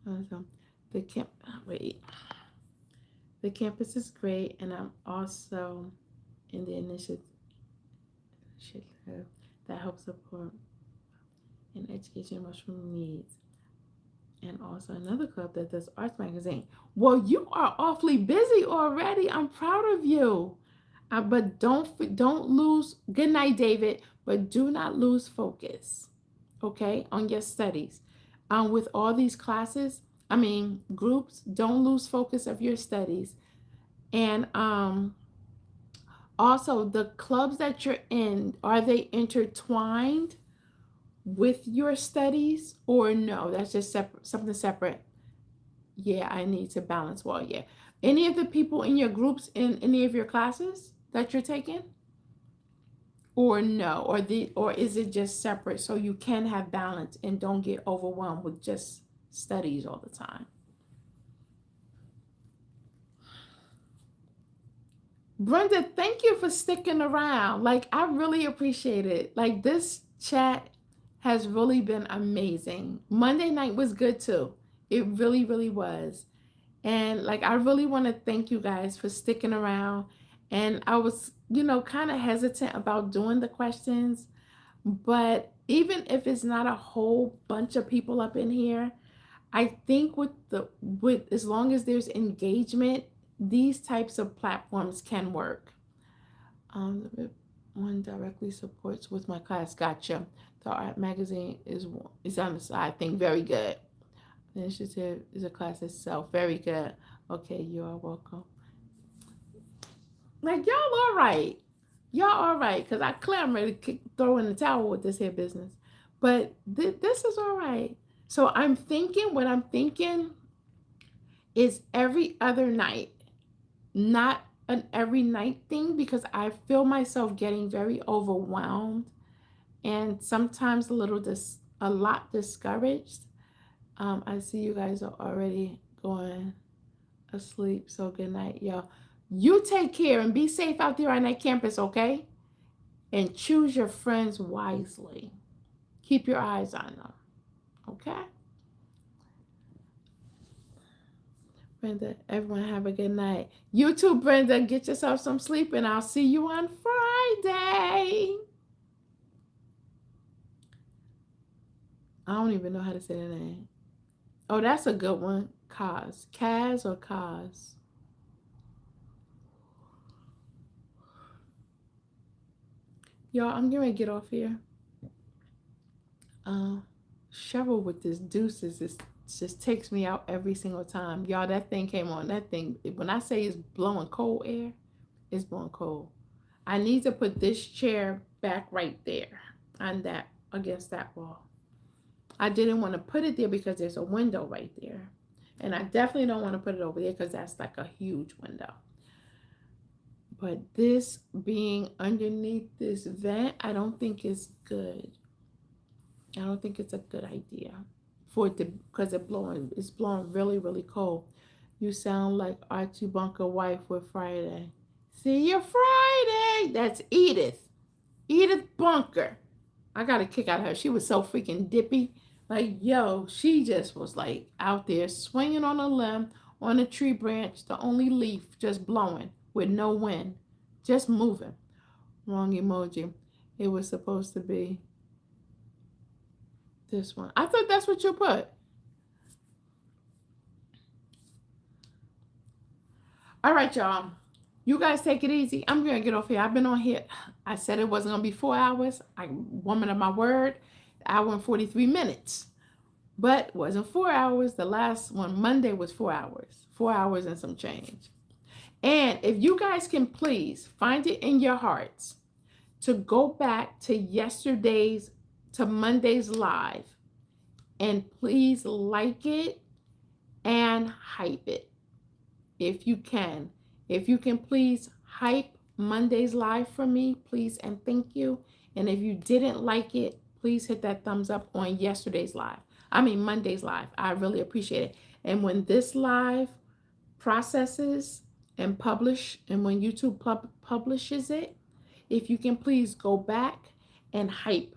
Speaker 1: The camp. Wait. The campus is great, and I'm also in the initiative that helps support and education emotional needs. And also another club that does arts magazine. Well, you are awfully busy already. I'm proud of you. But don't lose. Good night, David. But do not lose focus, okay, on your studies. With all these classes, groups, don't lose focus of your studies. And also the clubs that you're in, are they intertwined with your studies or no? That's just separate, something separate. Yeah, I need to balance. Well, yeah. Any of the people in your groups in any of your classes that you're taking? or no, or is it just separate so you can have balance and don't get overwhelmed with just studies all the time? Brenda, thank you for sticking around. Like, I really appreciate it. Like, this chat has really been amazing. Monday night was good too. It really, really was. And like, I really want to thank you guys for sticking around. And I was, kind of hesitant about doing the questions, but even if it's not a whole bunch of people up in here, I think with as long as there's engagement, these types of platforms can work. The one directly supports with my class. Gotcha. The art magazine is on the side. I think very good. The initiative is a class itself. Very good. Okay, you are welcome. Like, y'all all right. Y'all all right. Because I clear I'm ready to throw in the towel with this here business. But this is all right. So what I'm thinking is every other night, not an every night thing, because I feel myself getting very overwhelmed and sometimes a lot discouraged. I see you guys are already going asleep, so good night, y'all. You take care and be safe out there on that campus, okay? And choose your friends wisely. Keep your eyes on them, okay? Brenda, everyone have a good night. You too, Brenda. Get yourself some sleep, and I'll see you on Friday. I don't even know how to say the name. Oh, that's a good one. Kaz or Kaz? Y'all, I'm going to get off here. Cheryl with this deuces just takes me out every single time. Y'all, that thing came on. That thing, when I say it's blowing cold air, it's blowing cold. I need to put this chair back right there against that wall. I didn't want to put it there because there's a window right there. And I definitely don't want to put it over there because that's like a huge window. But this being underneath this vent, I don't think is good. I don't think it's a good idea for it to, because it's blowing really, really cold. You sound like Archie Bunker wife with Friday. See you Friday. That's Edith. Edith Bunker. I got a kick out of her. She was so freaking dippy. Like, yo, she just was like out there swinging on a limb, on a tree branch, the only leaf just blowing with no wind, just moving. Wrong emoji. It was supposed to be this one. I thought that's what you put. All right, y'all. You guys take it easy. I'm going to get off here. I've been on here. I said it wasn't going to be 4 hours. I'm woman of my word. Hour and 43 minutes. But it wasn't 4 hours. The last one, Monday, was 4 hours. 4 hours and some change. And if you guys can please find it in your hearts to go back to Monday's live, and please like it and hype it if you can. If you can please hype Monday's live for me, please and thank you. And if you didn't like it, please hit that thumbs up on Monday's live. I really appreciate it. And when this live processes and when YouTube publishes it, if you can please go back and hype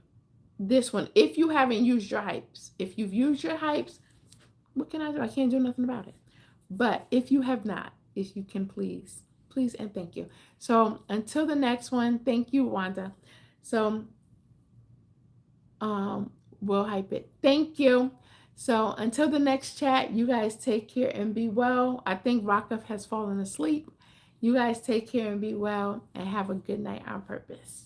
Speaker 1: this one. If you haven't used your hypes, if you've used your hypes, what can I do? I can't do nothing about it. But if you have not, if you can please and thank you. So until the next one, thank you, Wanda. So we'll hype it. Thank you. So until the next chat, you guys take care and be well. I think Rakov has fallen asleep. You guys take care and be well and have a good night on purpose.